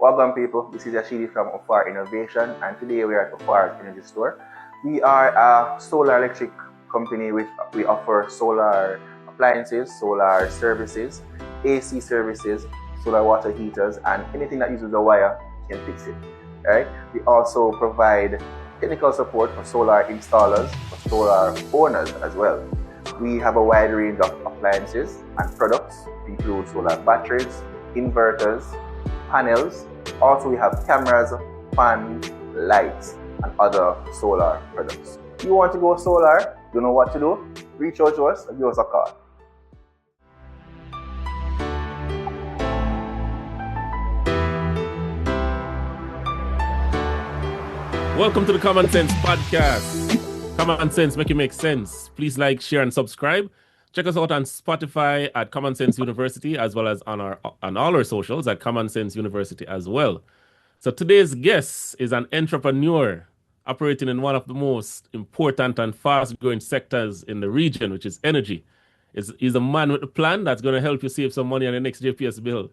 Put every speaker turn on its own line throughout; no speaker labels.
Welcome people, this is Yashedae from OFAR Innovation, and today we are at OFAR Energy Store. We are a solar electric company which we offer solar appliances, solar services, AC services, solar water heaters, and anything that uses a wire can fix it. Right? We also provide technical support for solar installers, for solar owners as well. We have a wide range of appliances and products, include solar batteries, inverters, panels. Also, we have cameras, fans, lights, and other solar products. If you want to go solar, you know what to do? Reach out to us and give us a call.
Welcome to the Kommon Cents podcast. Kommon Cents, make it make sense. Please like, share, and subscribe. Check us out on Spotify at Kommon Cents University, as well as on all our socials at Kommon Cents University as well. So today's guest is an entrepreneur operating in one of the most important and fast-growing sectors in the region, which is energy. He's a man with a plan that's going to help you save some money on the next JPS bill.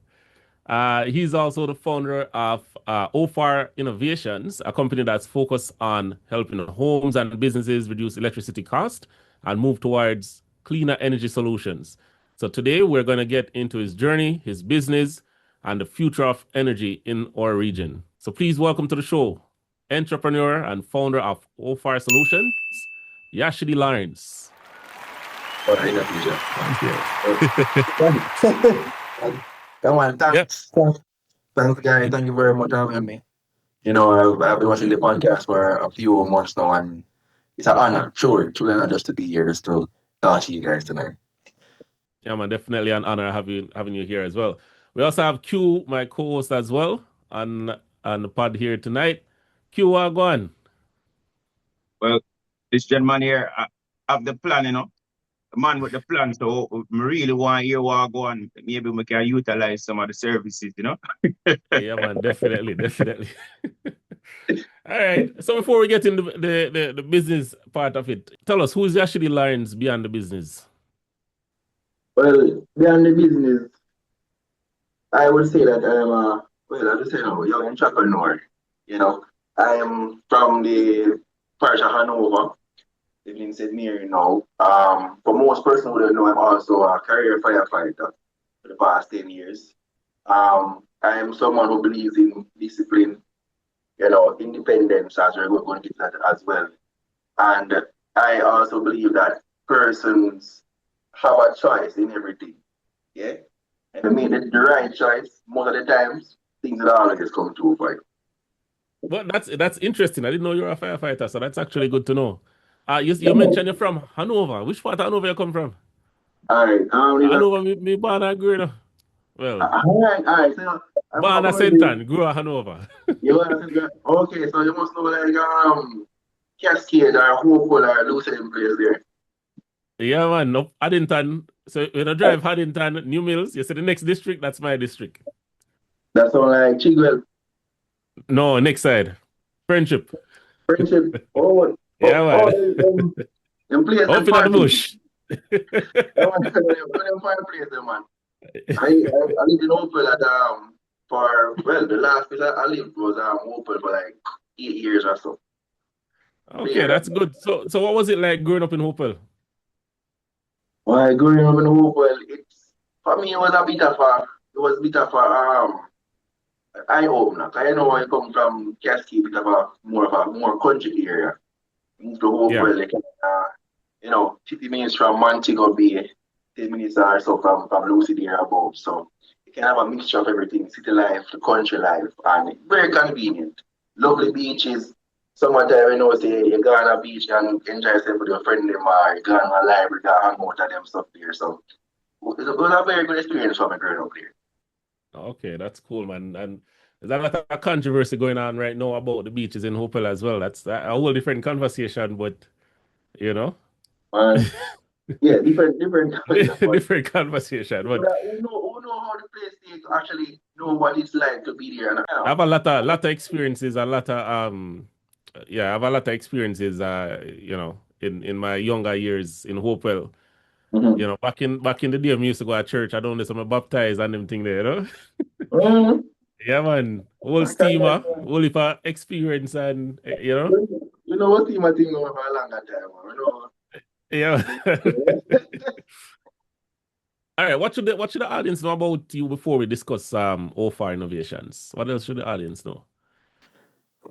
He's also the founder of OFAR Innovations, a company that's focused on helping homes and businesses reduce electricity cost and move towards cleaner energy solutions. So today we're going to get into his journey, his business, and the future of energy in our region. So please welcome to the show, entrepreneur and founder of OFAR Solutions, Yashedae Lawrence.
Thank you. Thanks, guys. Thank you very much for having me. You know, I've been watching the podcast for a few months now, and it's an honor, truly an honor just to be here, just to talk to you guys tonight.
Yeah, man, definitely an honor having you here as well. We also have Q, my co-host as well, on the pod here tonight. Q, go on.
Well, this gentleman here have the plan, the man with the plan. So I really want to hear what go on. Maybe we can utilize some of the services,
Yeah, man, definitely. All right. So before we get into the business part of it, tell us, who's Yashedae Lawrence beyond the business?
Well, beyond the business, I would say that I'm a young entrepreneur. I am from the parish of Hanover, living in St. Mary now. For most persons who don't know, I'm also a career firefighter for the past 10 years. I am someone who believes in discipline, independence, as we're going to get that as well. And I also believe that persons have a choice in everything. Yeah? And I made the right choice most of the times, things that always come true for you.
Well, that's interesting. I didn't know you were a firefighter, so that's actually good to know. You mentioned you're from Hanover. Which part of Hanover you come from?
All right.
Hanover, me born and grew up. Well,
all right. So,
born at St. Ann, grew at Hanover.
Okay, so you must know like Cascade or Hopewell or Lucerne place there.
Yeah, man. No, Haddington. So when I drive Haddington, New Mills, you say the next district, that's my district.
That's all like Chigwell.
No, next side. Friendship.
Oh.
Yeah, man.
Them place
Up in the bush.
Them fireplace, man. I lived in Hopewell at the last place I lived was Hopewell for like 8 years or so.
Okay, that's good. So what was it like growing up in Hopewell?
Well, growing up in Hopewell, for me it was a bit of a eye opener. I know I come from Cascade, more country area. Moved to Hopewell, like 50 minutes from Montego Bay, 10 minutes or so from Lucy there above. So you can have a mixture of everything, city life, the country life, and very convenient. Lovely beaches. Summertime, say you go on a beach and enjoy yourself with your friend them, or you go on a library, go hang out and them stuff there. So it was a very good experience for me growing up there.
Okay, that's cool, man. And there's a lot of controversy going on right now about the beaches in Hopewell as well. That's a whole different conversation, but
yeah, different
different conversation. But
who know how the place is actually know what it's like to be there.
I have a lot of experiences, I have a lot of experiences, in my younger years in Hopewell.
Mm-hmm.
Back in the day, I used to go to church. I don't know, some baptized and them thing there,
Mm-hmm.
Yeah, man. Whole steamer, whole heap of experience and, you know?
You know what team I think over for a longer time, man. You know.
Yeah. All right, what should the audience know about you before we discuss OFAR Innovations? What else should the audience know?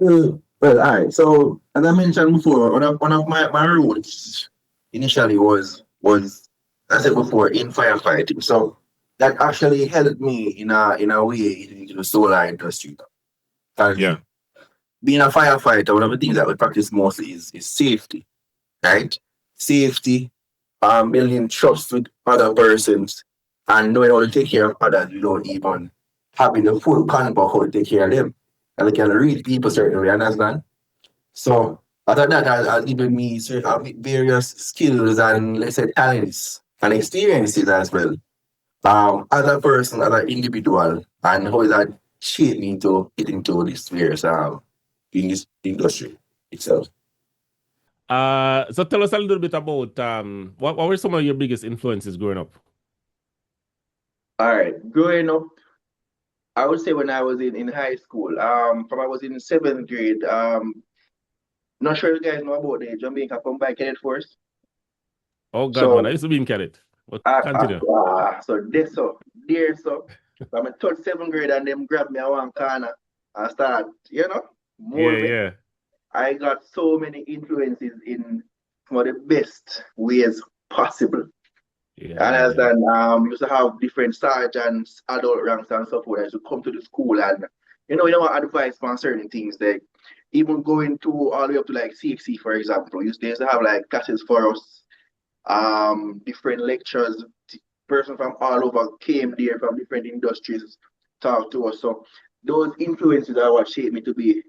Well, all right. So as I mentioned before, one of my roots initially was I said before in firefighting. So that actually helped me in a way into the solar industry. And
Yeah.
being a firefighter, one of the things that we practice mostly is safety, right? Safety, building trust with other persons, and knowing how to take care of others without even having the full concept of how to take care of them. And they can read people certain way, understand? So other than that has given me various skills and let's say talents and experiences as well. As a person, as an individual, and how that shaped me to get into this various in this industry itself.
So tell us a little bit about what were some of your biggest influences growing up?
All right, growing up, I would say when I was in high school, from I was in seventh grade, not sure you guys know about the Jamaica Combined Cadet Force.
Oh God, man, I
So,
used to be in cadet. But
I,
continue.
so there, from a third, seventh grade, and them grab me at one corner and start,
Yeah,
mold me.
yeah.
I got so many influences in some of the best ways possible.
Yeah,
And
yeah,
as
yeah.
then used to have different sergeants, adult ranks and so forth as you come to the school and you want advice on certain things like even going to all the way up to like CXC for example. They used to have like classes for us, different lectures, person from all over came there from different industries, talk to us. So those influences are what shaped me to be,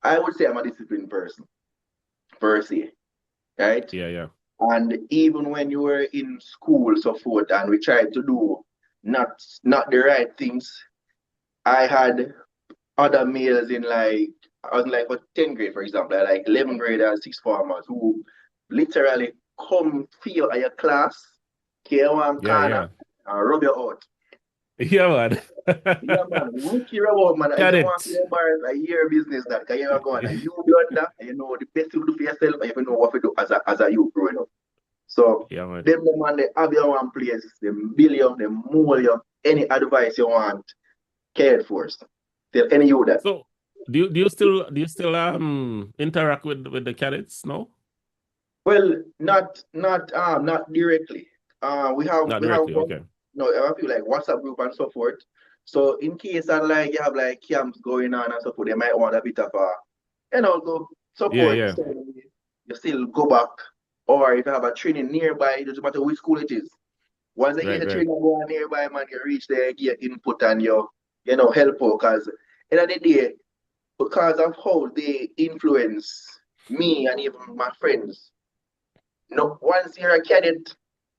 I would say I'm a disciplined person, per se, right?
Yeah, yeah.
And even when you were in school, so forth, and we tried to do not the right things, I had other males in like I was in like what 10th grade, for example, I like 11th grade and sixth formers who literally come feel at your class, care one
Yeah,
corner,
yeah.
and rub your out.
Yeah, man.
Yeah, man, wicked rub out, man. I don't want
Cadet.
to embarrass a year business that can you go on and you be under, and you know the best you do for yourself, and you know what to do as a youth growing up. So
Yeah, man.
them man they have your one place, them bill you, them mold you, any advice you want, cared for. Tell any you that.
So do you still interact with the cadets? No?
Well, not directly. We have
Not
we have
directly,
one,
okay.
I feel like WhatsApp group and so forth. So in case that like you have like camps going on and so forth, they might want a bit of go
Yeah,
support.
yeah.
So you still go back. Or if you have a training nearby, it doesn't matter which school it is. Once they get
Right,
a
right.
training going nearby, man, you reach there, get input and help out. Because end of the day, because of how they influence me and even my friends. No, once you're a cadet,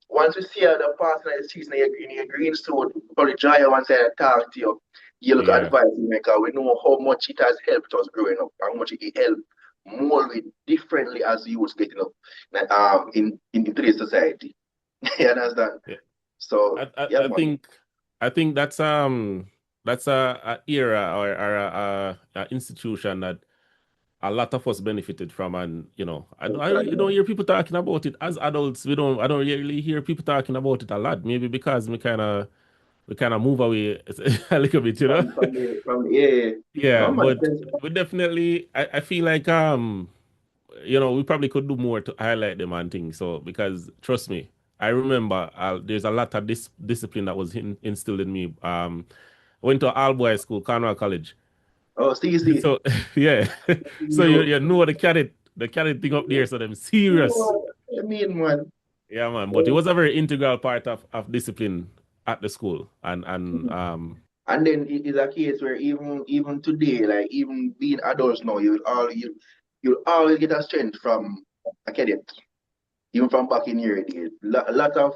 once we see the person in the streets in your green suit, probably joy you once I talk to you, you look at
Yeah.
advice because we know how much it has helped us growing up, how much it helped mold it differently as you was getting up in today's society. You understand?
Yeah.
So yeah,
I
man.
think that's a era or a institution that a lot of us benefited from, and I don't hear people talking about it as adults. I don't really hear people talking about it a lot. Maybe because we kind of move away a little bit,
Yeah.
Yeah,
No man.
but we definitely I feel like we probably could do more to highlight them and things. So because trust me, I remember there's a lot of this discipline that was instilled in me. I went to all boys school, Cornwall College.
Oh, see.
So yeah, so you know the cadet thing up there. So them serious.
I mean, man.
Yeah, man. But it was a very integral part of discipline at the school, and
And then it is a case where even today, like even being adults now, you'll always get a strength from a cadet, even from back in your day. A lot of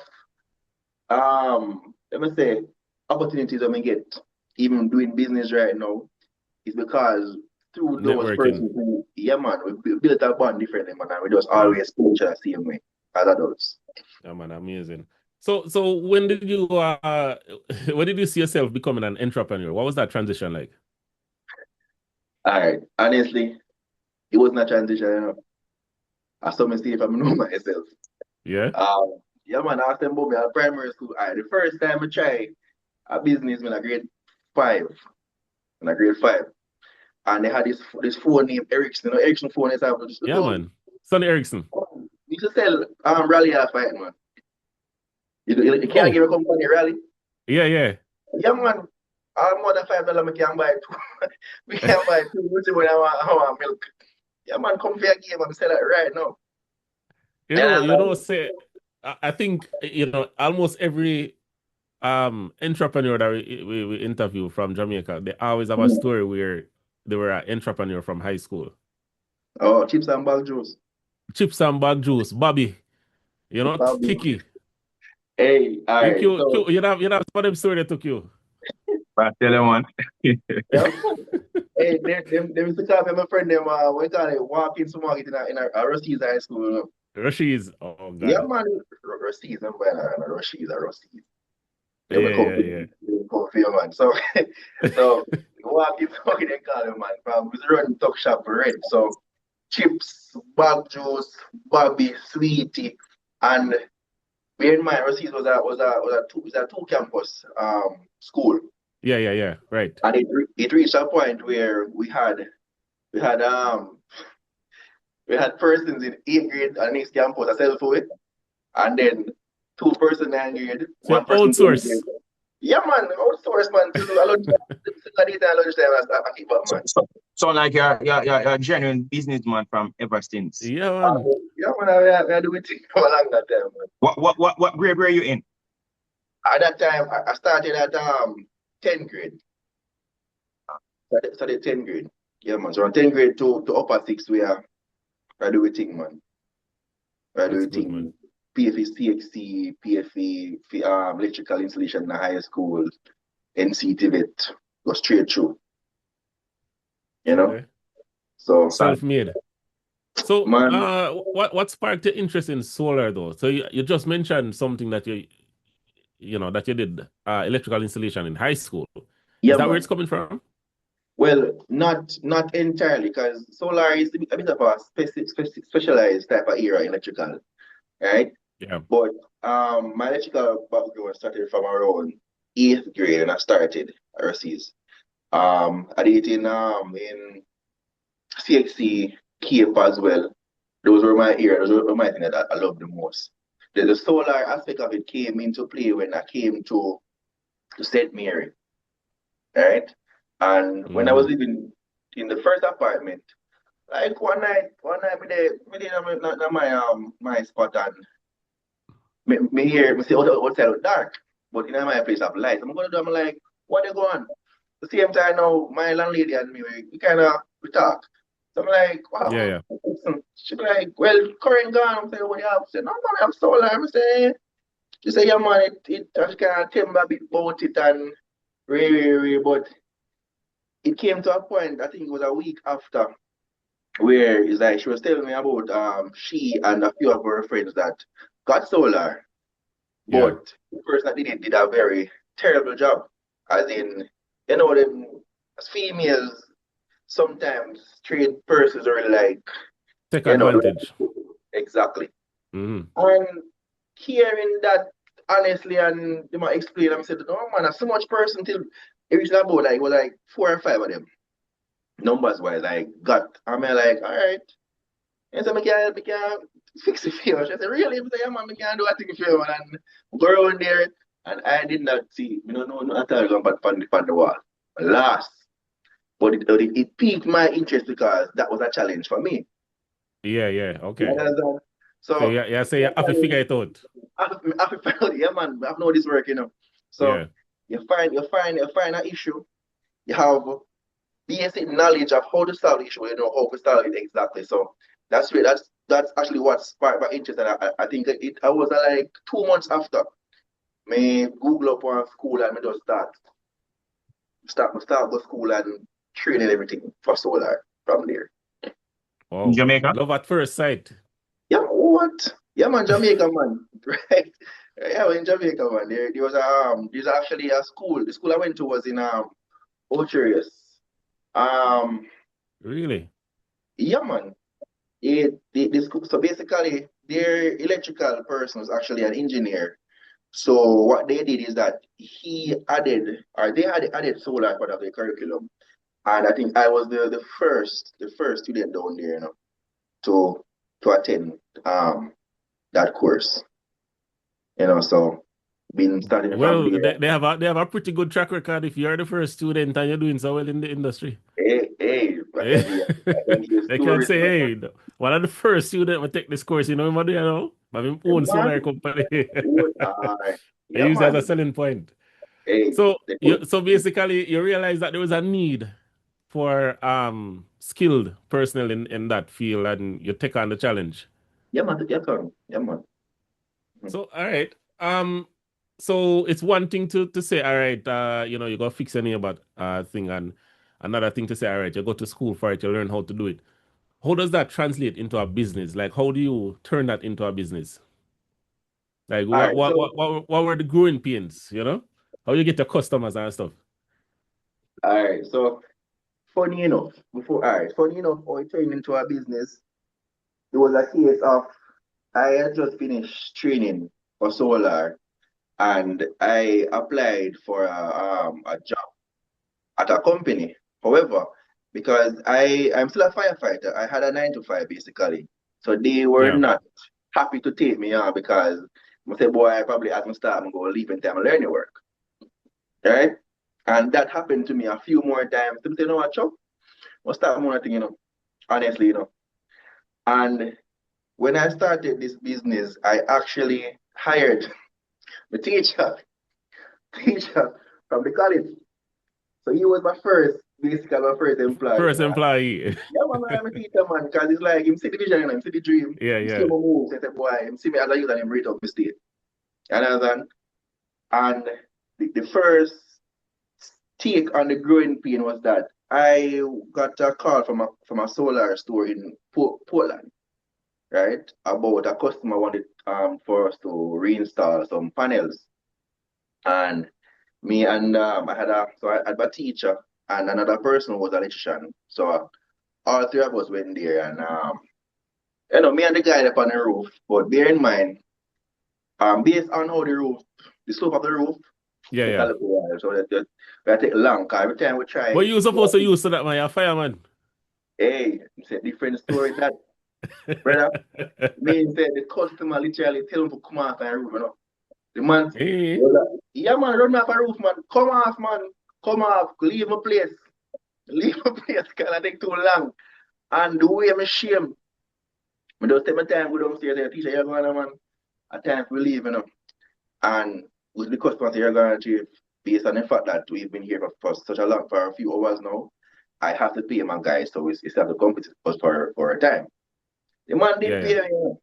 let me say opportunities I may get, even doing business right now, is because through those
networking.
persons who, yeah man, we built a bond differently, man, and we just
Yeah.
always coach the same way as adults.
Yeah, man, amazing. So when did you when did you see yourself becoming an entrepreneur? What was that transition like?
All right. Honestly, it wasn't a transition, you know. I saw me see if I know myself.
Yeah.
Yeah, man, I asked them about me at primary school. All right, the first time I tried a business in a grade five. In a grade five. And they had this phone named Ericsson. You know, Ericsson phone is have just
Yeah, man. Sonny Erickson.
you should sell rally half fight, man. You can't give a company rally.
Yeah.
Yeah, man. More than $5 we can buy two. We can buy two which when I want milk. Yeah, man, come for a game and sell it right now.
Say I think almost every entrepreneur that we interview from Jamaica, they always have a story where they were an entrepreneur from high school.
Oh, chips and bag juice.
Chips and bag juice, Bobby,
Bobby.
Tiki.
Hey, all right. So,
you have some of them story that took you.
But tell them one.
yeah. Hey, them used to call me my friend them we call it walking to market in a Rusty's high school. You know?
Rashi's. Oh god.
Yeah, man, Rusty's and Rusty's are Rusty's.
Yeah.
Come for you, man. So walking to market they call him, man. From we run tuck shop red. So chips, bag juice, Bobby, sweetie, and bear in mind Rusty's was a two campus school.
Yeah. Right.
And it reached a point where we had persons in 8th grade and next campus a self away, and then 2 person 9th grade.
So
1 person
outsource.
Yeah, man, outsource, man. To do a lunchtime, I keep up, man.
So like you're a genuine businessman from ever since.
Yeah, man.
Yeah, man, I do it for a long that time, man.
What grade were you in?
At that time, I started at 10th grade. Started 10th grade. Yeah, man. So from 10th grade to upper 6th, I do it thing, man. I do it thing, man. PFE, CXC, PFE, electrical installation in the high school, NC TVET, go straight through. You know?
Okay.
So
self-made. So
man,
what sparked your interest in solar though? So you just mentioned something that you did electrical installation in high school.
yeah,
Is that
man.
where it's coming from?
Well, not entirely, because solar is a bit of a specialized type of area in electrical, right?
Yeah.
But my electrical background started from around 8th grade, and I started RCs. I did it in CXC, Cape as well. Those were my areas. Those were my things that I loved the most. The solar aspect of it came into play when I came to St. Mary, right? And when I was living in the first apartment, like one night me there my spot, and me hear me say outside was dark, but in my place of light. I'm gonna do. I'm like, what they going? The same time now, my landlady and me we talk. So I'm like, wow.
Yeah.
She be like, well, current gone. I'm saying, what do you have? I say, no man, I have solar. I'm saying, she say, yeah man, it I can't tell me a bit about it and really, but it came to a point, I think it was a week after, where it's like she was telling me about she and a few of her friends that got solar, but the person that did a very terrible job. As in, them as females, sometimes trade persons are like
take advantage.
Exactly.
Mm-hmm.
And hearing that honestly, and they might explain, I said, no man, so much person till it reached about like 4 or 5 of them. Numbers wise, like got. I'm like, all right. And so I can fix it for you. She said, really? I said, yeah man, I can do a thing for you, man. And go around there, and I did not see, no at all going on the wall. Last. But it piqued my interest because that was a challenge for me.
Yeah, okay.
So
you have to figure it out.
I have to find out, yeah man, I have know this work, So you find an issue, you have basic knowledge of how to solve the issue, how to solve it exactly. So that's actually what sparked my interest, and I think I was like 2 months after me Google up one school and me just start go school and training everything for solar from there.
Wow.
In Jamaica?
Love at first sight.
Yeah, what? Yeah, man, Jamaica, man. Right? Yeah, in Jamaica, man. There's actually a school. The school I went to was in Ocherius.
Really?
Yeah, man. So basically, their electrical person was actually an engineer. So what they did is that they had added solar as part of their curriculum. And I think I was the first student down there, to attend that course. So been studying from
Well,
there.
they have a pretty good track record if you're the first student and you're doing so well in the industry.
Hey,
Eh?
I can give
They can
stories,
say,
man.
hey, one of the first student will take this course, you know what I know? I mean,
Hey,
own
man,
solar company. I
yeah,
use it as a
man.
selling point.
Hey,
So
they put,
so basically you realize that there was a need for skilled personnel in that field and you take on the challenge.
yeah, man, yeah, man. Mhm.
So all right. So it's one thing to say, all right, you go fix any about thing, and another thing to say, all right, you go to school for it, you learn how to do it. How does that translate into a business? Like how do you turn that into a business? Like
All
what
right,
what
so
what what were the growing pains, How you get your customers and stuff?
all right, so funny enough, how it turned into a business. It was a case of I had just finished training for solar, and I applied for a job at a company. However, because I'm still a firefighter, I had a 9 to 5 basically. So they were
Yeah.
not happy to take me on because I said, boy, I probably as I start, I'm going to leave in time and learn your work. Right? And that happened to me a few more times. I said, you know what, Chuck? What's that more thing, honestly, And when I started this business, I actually hired the teacher from the college. So he was basically my first employee.
First employee.
Yeah, man, I'm a teacher, man, because it's like him see the vision, him see the dream,
Yeah,
him see
yeah.
my moves, and say, boy, him see me as a youth and him rate up mistake. You understand? And the first take on the growing pain was that I got a call from a solar store in Portland, right? About a customer wanted for us to reinstall some panels. And me and I had a teacher and another person who was an electrician. So all three of us went there and me and the guy up on the roof. But bear in mind, based on how the slope of the roof,
Yeah,
take a
yeah.
little while. So that take long. Cause every time we try,
What you supposed to use to that, man? You're a fireman.
hey, it's a different story. That brother, me said the customer literally tell him to come off the roof. The man,
Eh?
was like, yeah man, run me off the roof, man. Come off, man. Come off. Leave my place. Leave my place. Cause I take too long. And the way I'm shame. I just take my time, go downstairs and teacher, you're going man. A time for leave. And with the customers you're going to achieve, based on the fact that we've been here for such a long, for a few hours now, I have to pay my guys, so it's have to compete us for a time. The man
Yeah,
did
yeah.
pay me,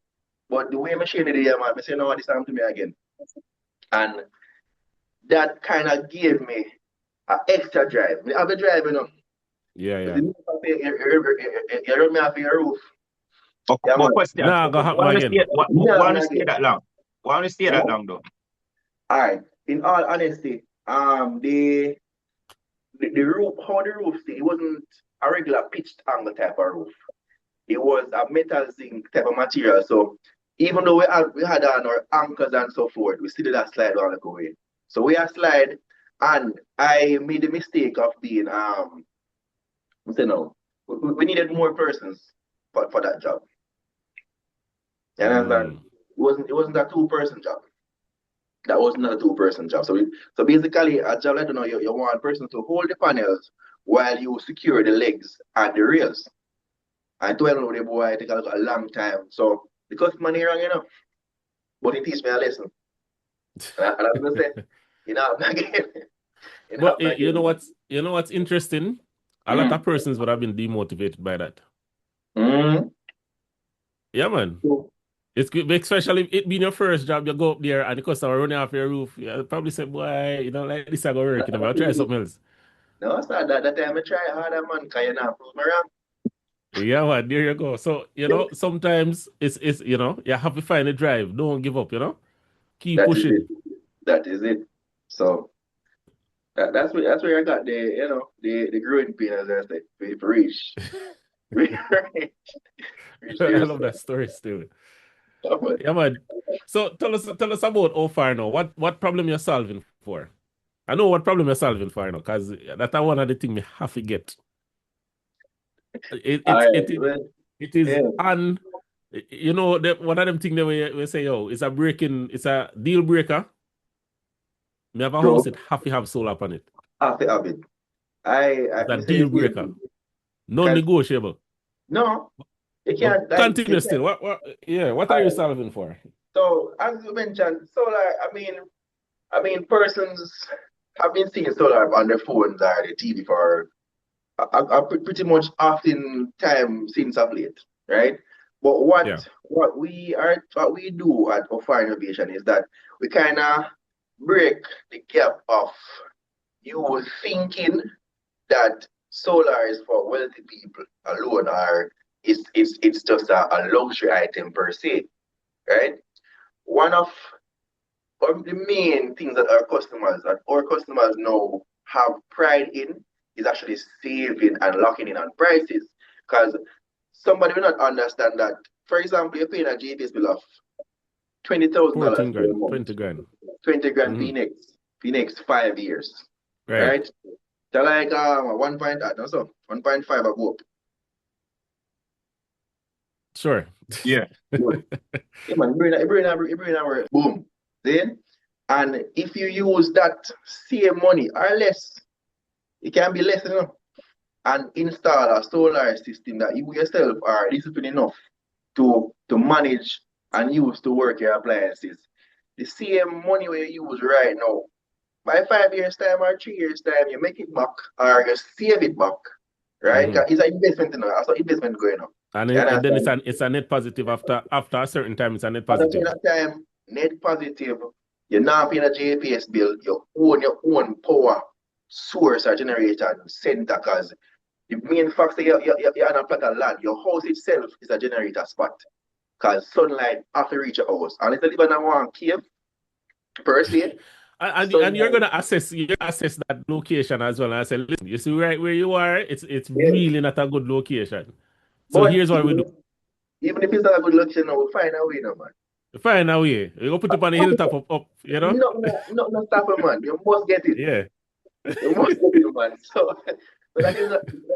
but the way machine did it, man, I say, no, this time to me again. And that kind of gave me an extra drive. I have a drive,
Yeah,
But
yeah.
the minute you run me off your roof, yeah, man.
But
Question.
nah, go happen
Why don't
again.
stay, why,
Me not
why don't
gonna
stay
get.
that long? Why don't stay that long though?
All right. In all honesty, the roof, how the roof stay, it wasn't a regular pitched angle type of roof. It was a metal zinc type of material. So even though we had on our anchors and so forth, we still did a slide all the way. So we had slide, and I made the mistake of being I say no, we needed more persons for that job. You understand?
Mm.
It wasn't a 2 person job. That was not a 2 person job. So basically a job like you want a person to hold the panels while you secure the legs and the rails. And to know the boy it take a long time. So the customer near wrong, but it teach me a lesson. And I'm gonna say, again.
But
Again.
you know what's interesting? A lot of
Mm.
persons would have been demotivated by that.
Mm.
Yeah, man.
So,
It's good, especially if it being your first job, you go up there and the customer running off your roof. You probably say, boy, like this I go work, I'll try something else.
no, sir, that time I try harder, man, because you not prove me wrong.
Yeah, man, there you go. So, sometimes it's you have to find a drive. Don't give up, Keep
That is it.
pushing.
That is it. So That's where I got the growing pain, as I said, for reach. Reach
I
there,
love that story still.
so.
Yeah, man. So tell us about OFAR now. What problem you're solving for? I know what problem you're solving for now, because that's one of the things we have to get. It
All
it
right.
it, it,
Well,
it is
yeah.
one of them things that we say, yo, it's a deal breaker. Me have a house,
True.
it have to have solar on it.
After of it. I
It's a
say
deal
the same
breaker.
thing. Because
Non-negotiable.
no, you
But
can't like you
continue
can't.
still. What are you
Alright.
solving for?
So as you mentioned, solar. I mean, persons have been seeing solar on their phones or the TV for pretty much often time since of late, right? But what
Yeah.
what we do at OFAR Innovation is that we kind of break the gap of you thinking that solar is for wealthy people alone, or it's just a luxury item per se, right? One of the main things that our customers now have pride in is actually saving and locking in on prices. Because somebody will not understand that, for example, you're paying a JPS bill of $20,000
14
per
grand,
month,
20 grand.
20 grand
Hmm.
for next 5 years,
Right.
right? So like 1 point, no, so 1.5 a go up.
Sure.
Yeah.
Good. Yeah, man, bring our boom. Then, and if you use that same money or less, it can be less, and install a solar system that you yourself are disciplined enough to manage and use to work your appliances. The same money we use right now, by 5 years' time or 3 years' time, you make it back or you save it back, right?
Hmm.
'Cause it's an investment, that's an investment going on.
And,
You
and then
understand?
it's a net positive after a certain time. It's a net
At the
positive.
same time, net positive, you're not paying a JPS bill, you own your own power source or generation center, because the main fact that you're on a plot of land, your house itself is a generator spot. Because sunlight have to reach your house. And if you live in a one cave, per se,
And you're
sunlight,
gonna assess that location as well. And I say, listen, you see right where you are, it's
yeah.
really not a good location. So
But
here's what we do.
even if it's not a good location, we'll find a way, no, man.
Find a way. You go put it on the hilltop up.
No stop it, man. You must get it.
Yeah.
You must get it, man. So that is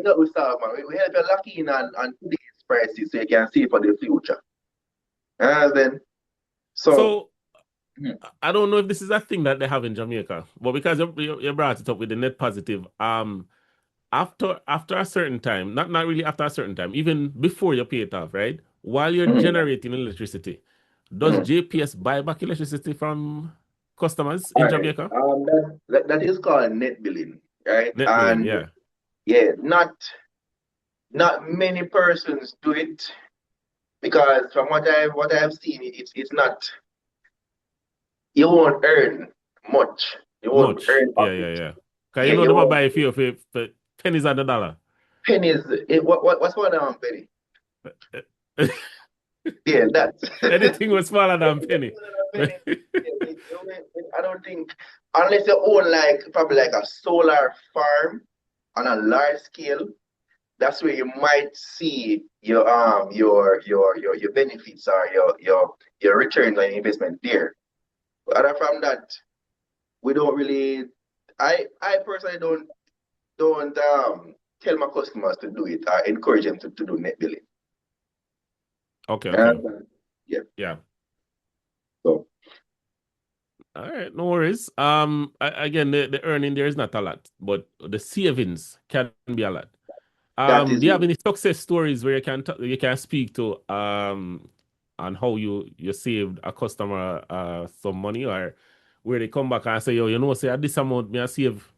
what we start, man. We help you lock in on today's prices so you can see for the future. And then, so,
So I don't know if this is a thing that they have in Jamaica, but because you brought it up with the net positive, after a certain time, not really after a certain time, even before you pay it off, right? While you're
mhm,
generating electricity, does
mhm.
JPS buy back electricity from customers
All
in
right.
Jamaica?
That is called net billing, right?
Net billing,
And
yeah.
yeah, not many persons do it, because from what I've seen, it's not, you won't earn much. You won't
Much.
earn
Yeah,
profit.
yeah, yeah. Because
Yeah,
you know
you
them a
won't.
buy for pennies on the dollar.
Pennies. What's going on, penny? Yeah, that.
Anything was smaller than penny.
Penny. Yeah, I don't think, unless you own like probably like a solar farm on a large scale, that's where you might see your benefits or your returns on investment there. But other from that, we don't really. I personally don't tell my customers to do it. I encourage them to do net billing.
Okay, okay.
And yeah,
Yeah.
so
All right, no worries. Again, the earning there is not a lot, but the savings can be a lot.
that is
Do you
it.
have any success stories where you can speak to on how you saved a customer some money, or where they come back and say, yo, say at this amount me I save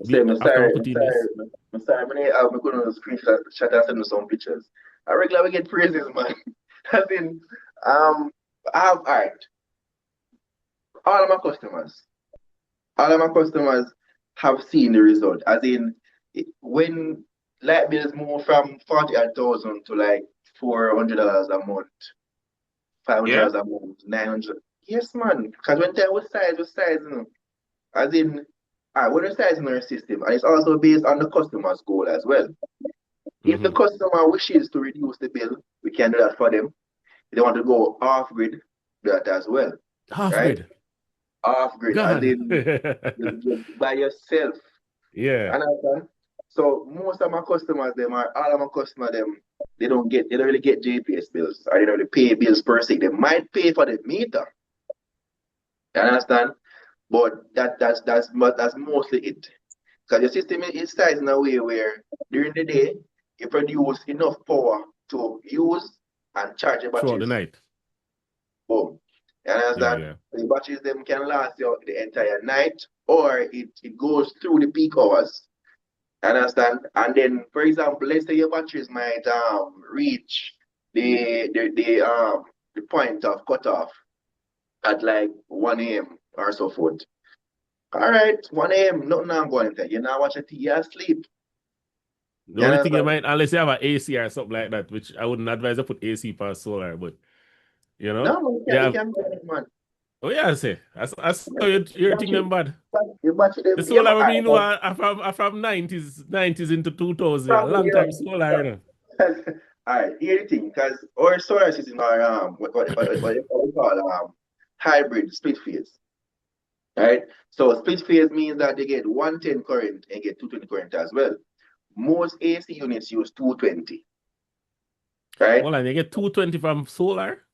Say, I'm
after I
sorry,
put in this.
I'm sorry. I'm going to screenshot and send you some pictures. I regularly get praises, man. I mean, I have, all right. All of my customers, all of my customers have seen the result. As in, when light bills move from 48,000 to like $400 a month,
Yeah.
$500 a month, 900. Yes, man. Because when there was size, As in, We're sizing our system, and it's also based on the customer's goal as well. If the customer wishes to reduce the bill, we can do that for them. If they want to go off grid, do that as well.
Half
right?
grid.
Off grid, as
God.
in you by yourself.
Yeah.
Understand? So most of my customers, all of my customers, they don't really get JPS bills, or they don't really pay bills per se. They might pay for the meter. You understand? But that's mostly it. Because your system is sized in a way where during the day you produce enough power to use and charge your
Throughout the
batteries.
night.
Boom. You understand?
Yeah.
The batteries them can last you the entire night, or it goes through the peak hours. You understand? And then, for example, let's say your batteries might reach the point of cutoff at like 1 a.m. or so forth. All right, 1 a.m. Nothing I'm going to. You now watch a TV, you're asleep.
The only thing you might, unless you have an AC or something like that, which I wouldn't advise to put AC for solar, but you know,
No, you can't do it, man.
Oh yeah, I say. I saw your thing them bad.
You battery them.
The solar we mean are from 90s into 2000. Yeah. Long time solar, you know.
All right, here the thing, because our solar system are what we call hybrid split phase. Right? So split phase means that they get 110 current and get 220 current as well. Most AC units use 220. Right?
Well, and you get 220 from solar?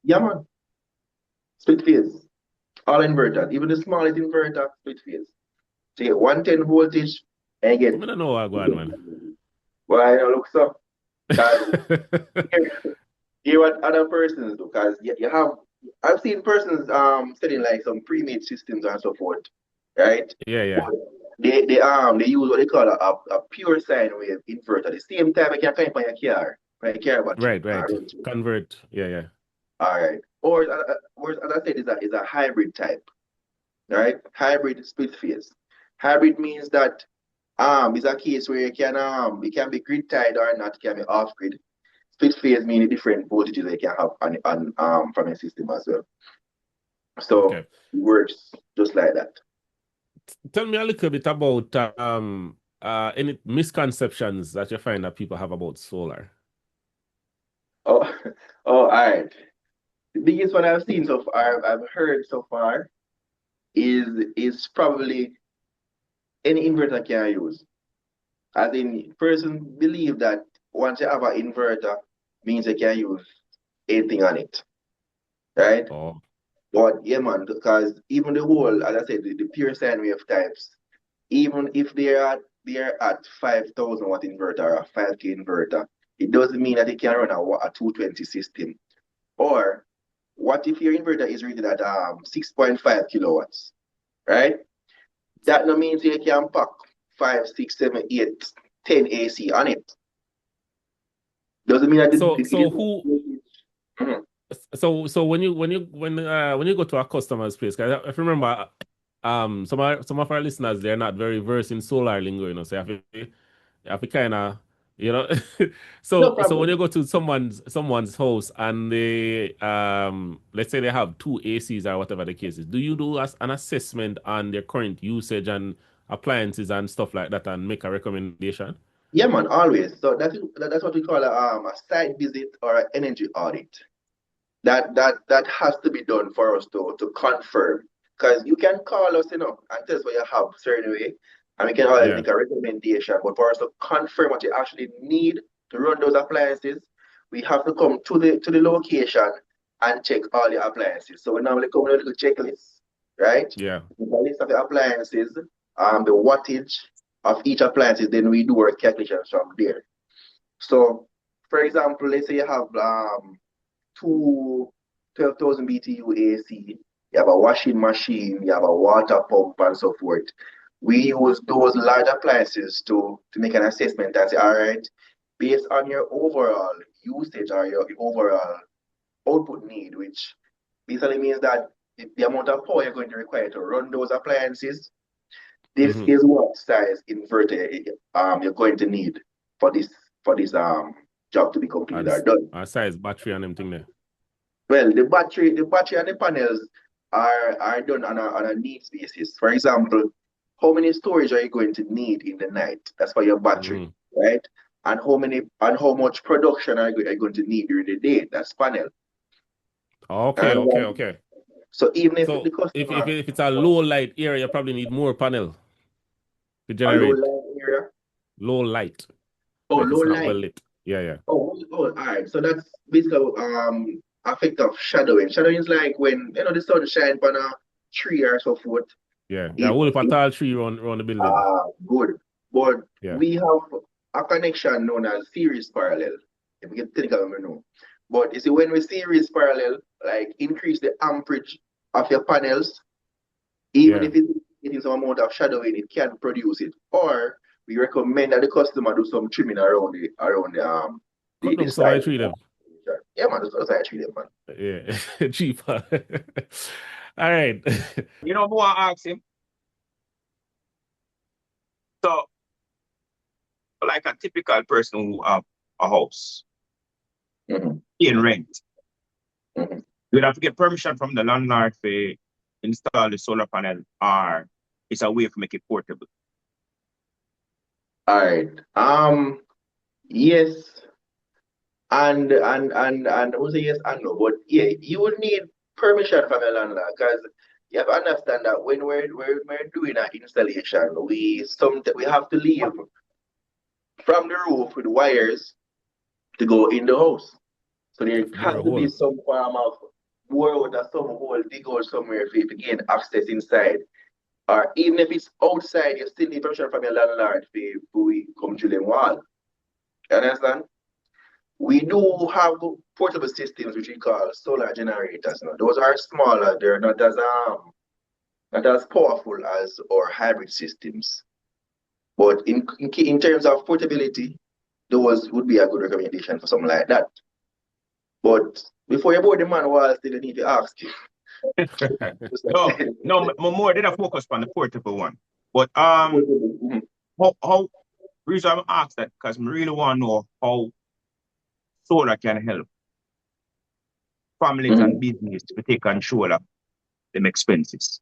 Yeah, man. Split phase. All inverter. Even the smallest inverter, split phase. So you get 110 voltage and you get.
I don't know what going on, man.
Well, I don't look so. Hear what other persons do, because you have. I've seen persons selling like some pre-made systems and so forth, right?
Yeah.
They use what they call a pure sine wave inverter. At the same time, you can connect on your car battery.
Right. Convert. Yeah.
All right. Or as I said, is a hybrid type, right? Hybrid split phase. Hybrid means that is a case where it can be grid tied or not, it can be off grid. Split phase means different voltages they can have on from your system as well. So it works just like that.
Tell me a little bit about any misconceptions that you find that people have about solar.
Oh, all right. The biggest one I've seen so far, I've heard so far, is probably any inverter can use. As in, person believe that once you have an inverter, means you can use anything on it, right?
Oh.
But yeah, man, because even the whole, as I said, the pure sine wave types, even if they're at 5,000 watt inverter or a 5K inverter, it doesn't mean that it can run a 220 system. Or what if your inverter is rated at 6.5 kilowatts, right? That no means you can pack 5, 6, 7, 8, 10 AC on it. Doesn't mean that
So when you go to a customer's place, because if you remember, some of our listeners, they're not very versed in solar lingo, you know, so you have to kind of, you know, so when you go to someone's house and they let's say they have 2 ACs or whatever the case is, do you do an assessment on their current usage and appliances and stuff like that and make a recommendation?
Yeah, man, always. So that's what we call a site visit or an energy audit. That has to be done for us to confirm. Because you can call us, you know, and tell us what you have certain way, and we can always make a recommendation. But for us to confirm what you actually need to run those appliances, we have to come to the location and check all the appliances. So we normally come with a little checklist, right?
Yeah.
With a list of the appliances, the wattage of each appliances, then we do our calculations from there. So, for example, let's say you have two 12,000 BTU AC, you have a washing machine, you have a water pump, and so forth. We use those large appliances to make an assessment and say, all right, based on your overall usage or your overall output need, which basically means that the amount of power you're going to require to run those appliances, this is what size inverter you're going to need for this job to be completed or done.
Size battery and everything there.
Well, the battery and the panels are done on a needs basis. For example, how many storage are you going to need in the night? That's for your battery, right? And how much production are you going to need during the day? That's panel.
Okay,
And
okay.
so even if
So
the
if
customer
it's a low light area, you probably need more panel to
a low
generate
light area,
low light.
oh
Like
low
it's not well
light,
lit. Yeah.
all right. So that's basically effect of shadowing. Shadowing is like when the sun shines on a tree or so forth.
Yeah. There are only a tall tree around the building.
Good. But
Yeah.
we have a connection known as series parallel. If we can think of it now. But you see, when we series parallel, like increase the amperage of your panels, even if it's getting some amount of shadowing, it can produce it. Or we recommend that the customer do some trimming around the
Cut down some
side.
tree them.
Yeah, man, that's how I treat them, man.
Yeah. Cheaper. All right.
You know, who I ask him? So, like a typical person who have a house in rent, you'd have to get permission from the landlord to install the solar panel, or it's a way to make it portable.
All right. Yes. And I would say yes and no, but yeah, you would need permission from your landlord because you have to understand that when we're doing an installation, we have to leave from the roof with wires to go in the house. So there has to be some form of bore out or some hole, dig out somewhere for you to gain access inside. Or even if it's outside, you still need permission from your landlord before we come to the wall. You understand? We do have portable systems which we call solar generators. Now, those are smaller, they're not as powerful as our hybrid systems. But in terms of portability, those would be a good recommendation for something like that. But before you board the man wall, still need to ask you.
No, more did I focus on the portable one. But how reason I'm asked that because I really want to know how solar can help families and business to take control of them expenses.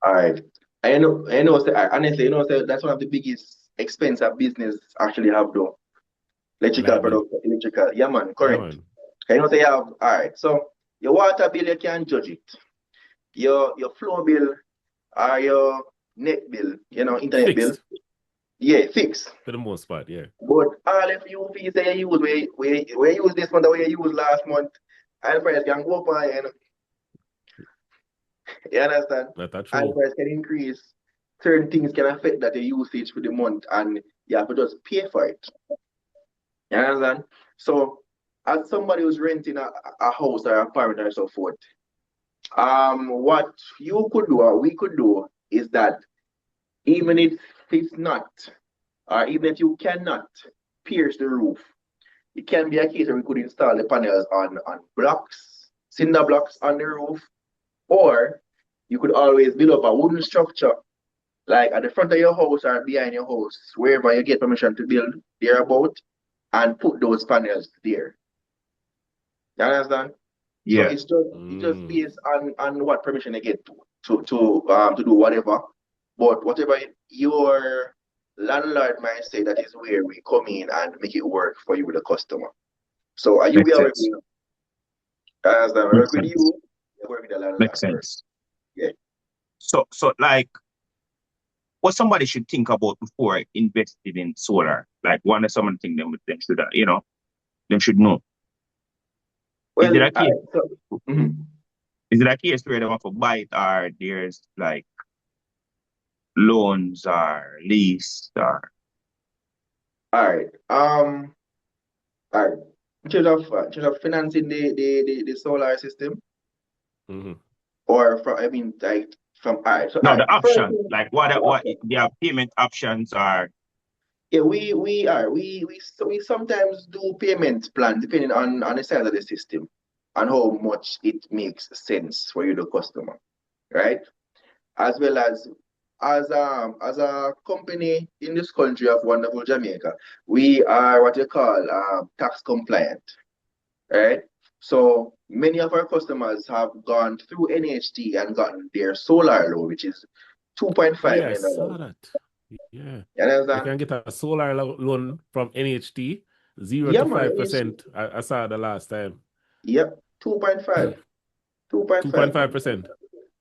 All right. I know, honestly, that's one of the biggest expense that business actually have though. Electrical product, yeah man, correct. Yeah, man. Say you have, all right, so your water bill, you can judge it. Your flow bill or your net bill, internet bill. Yeah, fixed.
For the most part, yeah.
But all if you fees that you use, we use this month, we use last month, and price can go up high, You understand?
That's true.
And price can increase. Certain things can affect that your usage for the month, and you have to just pay for it. You understand? So, as somebody who's renting a house or an apartment and so forth, what you could do or we could do is that even if it's not, or even if you cannot pierce the roof, it can be a case where we could install the panels on blocks, cinder blocks on the roof, or you could always build up a wooden structure, like at the front of your house or behind your house, wherever you get permission to build thereabout, and put those panels there. You understand?
Yeah.
So it's just based on what permission you get to do whatever. But whatever your landlord might say, that is where we come in and make it work for you, the customer. So are you working? As I work with you, work with the landlord.
Makes sense.
Yeah.
So like, what somebody should think about before investing in solar? Like, one of some of the things them should, them should know.
Well,
is it a case? Is it a case where they want to buy it, or there's like loans or lease or?
All right. All right. In terms of financing the solar system, or from from all right. So
no, the option, like what their payment options are.
Yeah, we sometimes do payment plan depending on the size of the system and how much it makes sense for you, the customer, right? As well as a company in this country of wonderful Jamaica, we are what you call tax compliant, right? So many of our customers have gone through NHT and gotten their solar loan, which is $2.5
Oh, yeah, I
million.
saw that. Yeah.
You
You
understand?
can get a solar loan from NHT, 0
Yeah,
to
man.
5%. I saw the last time.
Yep, 2.5. 2.5.
2.5%.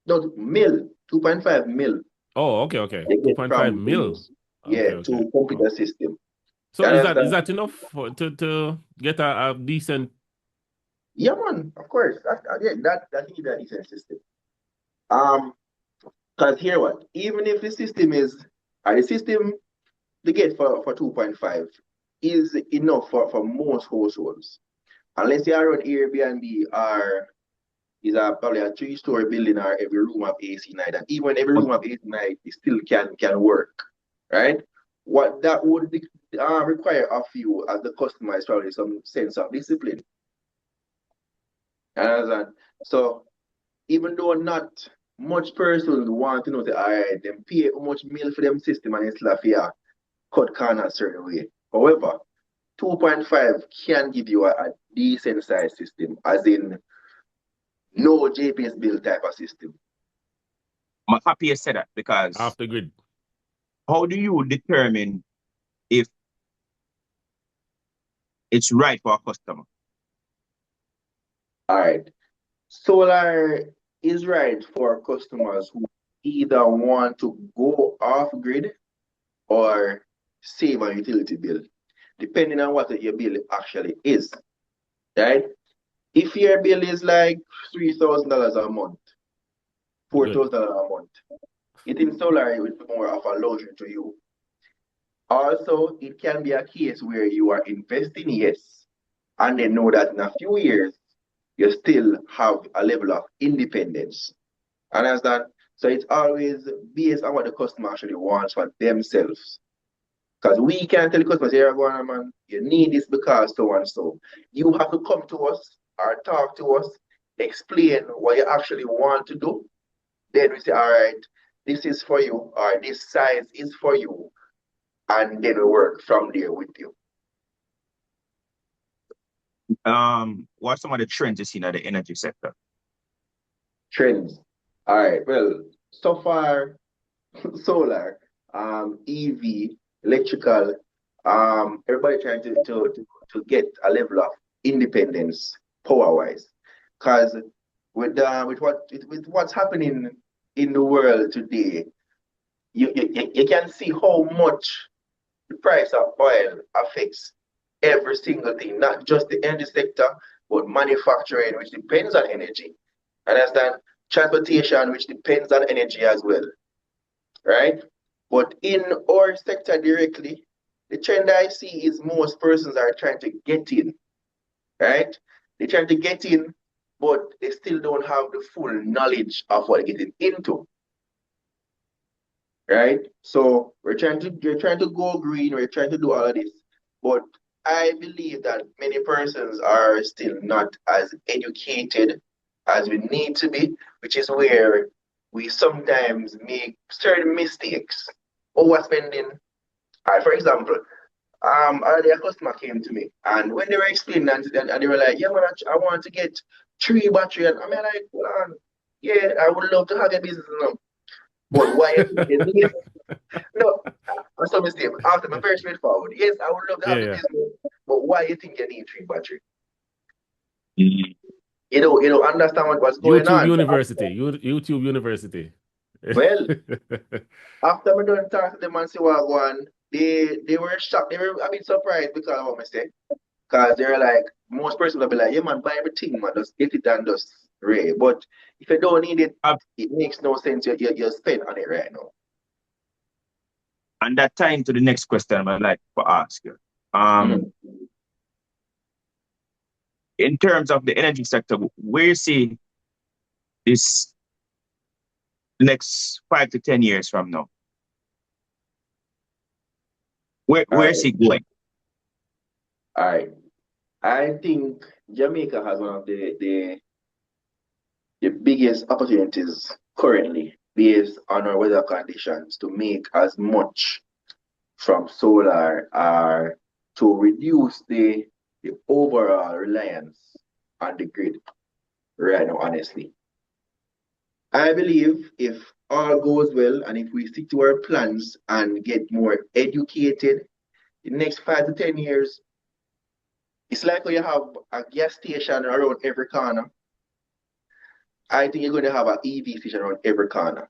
No, mil. 2.5 mil.
Oh, okay.
They get
2.5
from
mil. Okay.
to complete
Oh.
the system.
So
You
is
understand?
that enough to get a decent?
Yeah, man. Of course. That is a decent system. Because here what? Even if the system the system they get for 2.5 is enough for most households. Unless you are on Airbnb or is probably a 3-story building or every room have AC night. And even every room have AC night, it still can work. Right? What that would require of you as the customer is probably some sense of discipline. Understand? So even though not much persons want to know the all right, them pay how much meal for them system and it's like yeah, cut corners a certain way. However, 2.5 can give you a decent size system, as in no JPS bill type of system.
I'm happy you said that because
Off the grid.
how do you determine if it's right for a customer?
All right. Solar is right for customers who either want to go off grid or save a utility bill, depending on what your bill actually is. Right? If your bill is like $3,000 a month, $4,000 a month, getting solar will be more of a luxury to you. Also, it can be a case where you are investing, yes, and then know that in a few years, you still have a level of independence. Understand? So it's always based on what the customer actually wants for themselves. Because we can't tell the customers, here, go on, man, you need this because so and so. You have to come to us or talk to us, explain what you actually want to do. Then we say, all right, this is for you, or this size is for you. And then we work from there with you.
What are some of the trends you see in the energy sector?
Trends. All right, well, so far, solar, EV, electrical, everybody trying to get a level of independence power-wise. Because with what's happening in the world today, you can see how much the price of oil affects every single thing, not just the energy sector, but manufacturing, which depends on energy. Understand? Transportation, which depends on energy as well. Right? But in our sector directly, the trend I see is most persons are trying to get in. Right? They're trying to get in, but they still don't have the full knowledge of what they're getting into. Right? So we're trying to go green, we're trying to do all of this. But I believe that many persons are still not as educated as we need to be, which is where we sometimes make certain mistakes, overspending. For example, a customer came to me, and when they were explaining and they were like, yeah, man, I want to get 3 batteries. And I mean, like, well, yeah, I would love to have a business now. But why you need no, I'm so mistake. After I'm very straightforward. Yes, I would love to have the business, but why you think you need 3 batteries? You know, understand what's going
YouTube
on.
University. YouTube University.
Well, after I done talk to them and see what going, they were shocked. They were a bit surprised because of what I say. Because they're like, most persons will be like, yeah, man, buy everything, man, just get it and just ray. But if you don't need it, it makes no sense. You spend on it right now.
And that time to the next question I'd like to ask you. In terms of the energy sector, where you see this next 5 to 10 years from now? Where is it going?
All right. I think Jamaica has one of the biggest opportunities currently based on our weather conditions to make as much from solar or to reduce the overall reliance on the grid right now, honestly. I believe if all goes well, and if we stick to our plans and get more educated, the next 5 to 10 years, it's like when you have a gas station around every corner. I think you're going to have an EV station around every corner.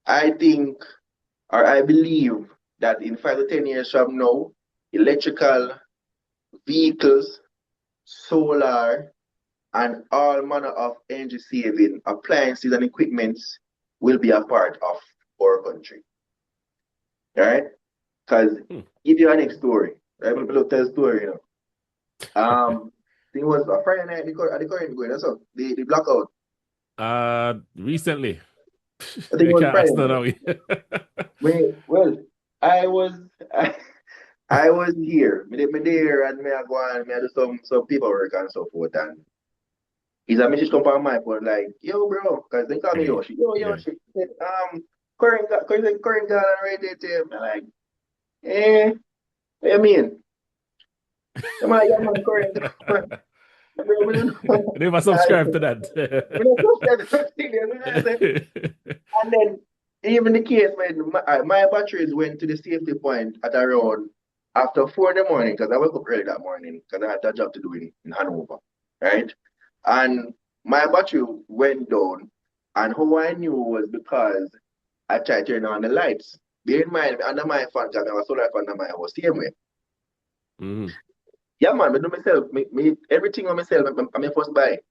I think, or I believe that in 5 to 10 years from now, electrical vehicles, solar, and all manner of energy saving appliances and equipments will be a part of our country. All right? Because give you a next story. I'm going to tell a story, it was a Friday night, the current going, that's all. The blackout.
Recently.
I think it was Friday
Friday.
Well, I was I was here. Me there and me I go and me I do some paperwork and so forth, and he's a message come on my phone like, yo bro, because they call me Yoshi. Yoshi. Said, current girl and ready to him. I'm like, what you mean? I'm like, yeah man, current girl.
Never subscribe to that.
And then even the case when my batteries went to the safety point at around after 4 in the morning, because I woke up early that morning because I had a job to do in Hanover, right? And my battery went down, and how I knew was because I tried turning on the lights. Bear in mind, under my fan, because I have a solar fan under my house, same way.
Mm-hmm.
Yeah, man, I do myself. Me everything on myself, I'm first buy.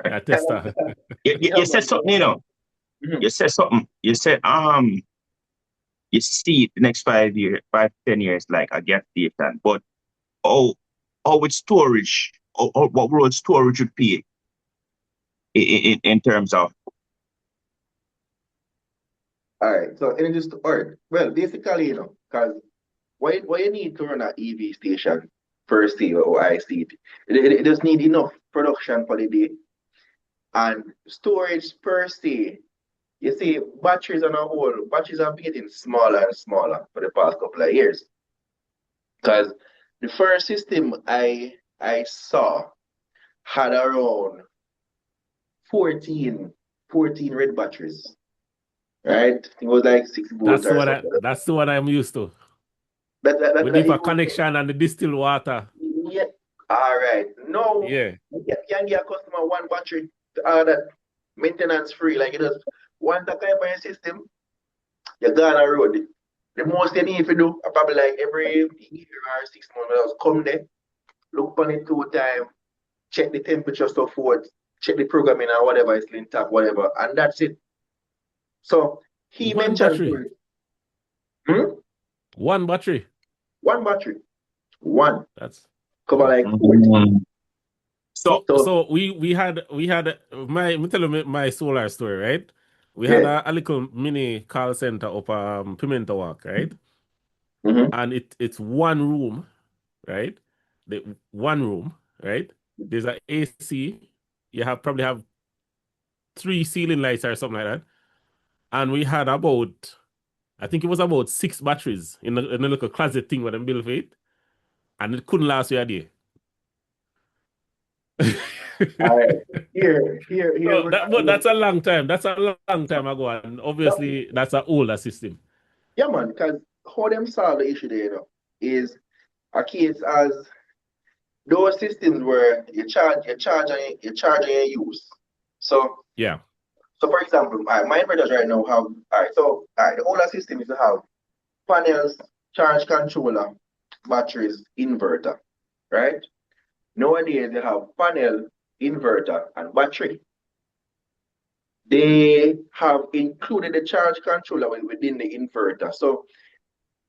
I test that.
You said something,
Mm-hmm.
You said something. You said, you see the next 5 to 10 years like a gas station, but with storage, what role storage would play in terms of.
All right, so energy storage. Well, basically, because what you need to run an EV station per se, or I see it just need enough production for the day. And storage per se, you see, batteries on a whole, batteries have been getting smaller and smaller for the past couple of years. Because the first system I saw had around 14 red batteries. Right? It was like 6 volts or something.
That's the one I'm used to.
We
need a connection and the distilled water.
Yeah. All right. No.
Yeah.
You can give a customer one battery that maintenance free. Like it is one that kind of your system, you go on the road. The most you need to do, probably like every year or 6 months, come there, look on it 2 times, check the temperature, so forth, check the programming or whatever is linked up, whatever, and that's it. So he
One
mentioned
battery. One battery.
One battery. One.
That's
cover like 40.
So we had me tell you my solar story, right? We had a little mini call center up Pimento Walk, right?
Mm-hmm.
And it's one room, right? The one room, right? There's an AC. You probably have 3 ceiling lights or something like that. And we had I think it was about 6 batteries in a little closet thing with them built for it. And it couldn't last you a day.
All right. Here.
But that's a long time. That's a long time ago. And obviously, that's an older system.
Yeah, man, because how them solve the issue there, is a case as those systems where you charge and you use. So
yeah.
So for example, my inverters right now have the older system is to have panels, charge controller, batteries, inverter, right? Nowadays they have panel, inverter, and battery. They have included the charge controller within the inverter. So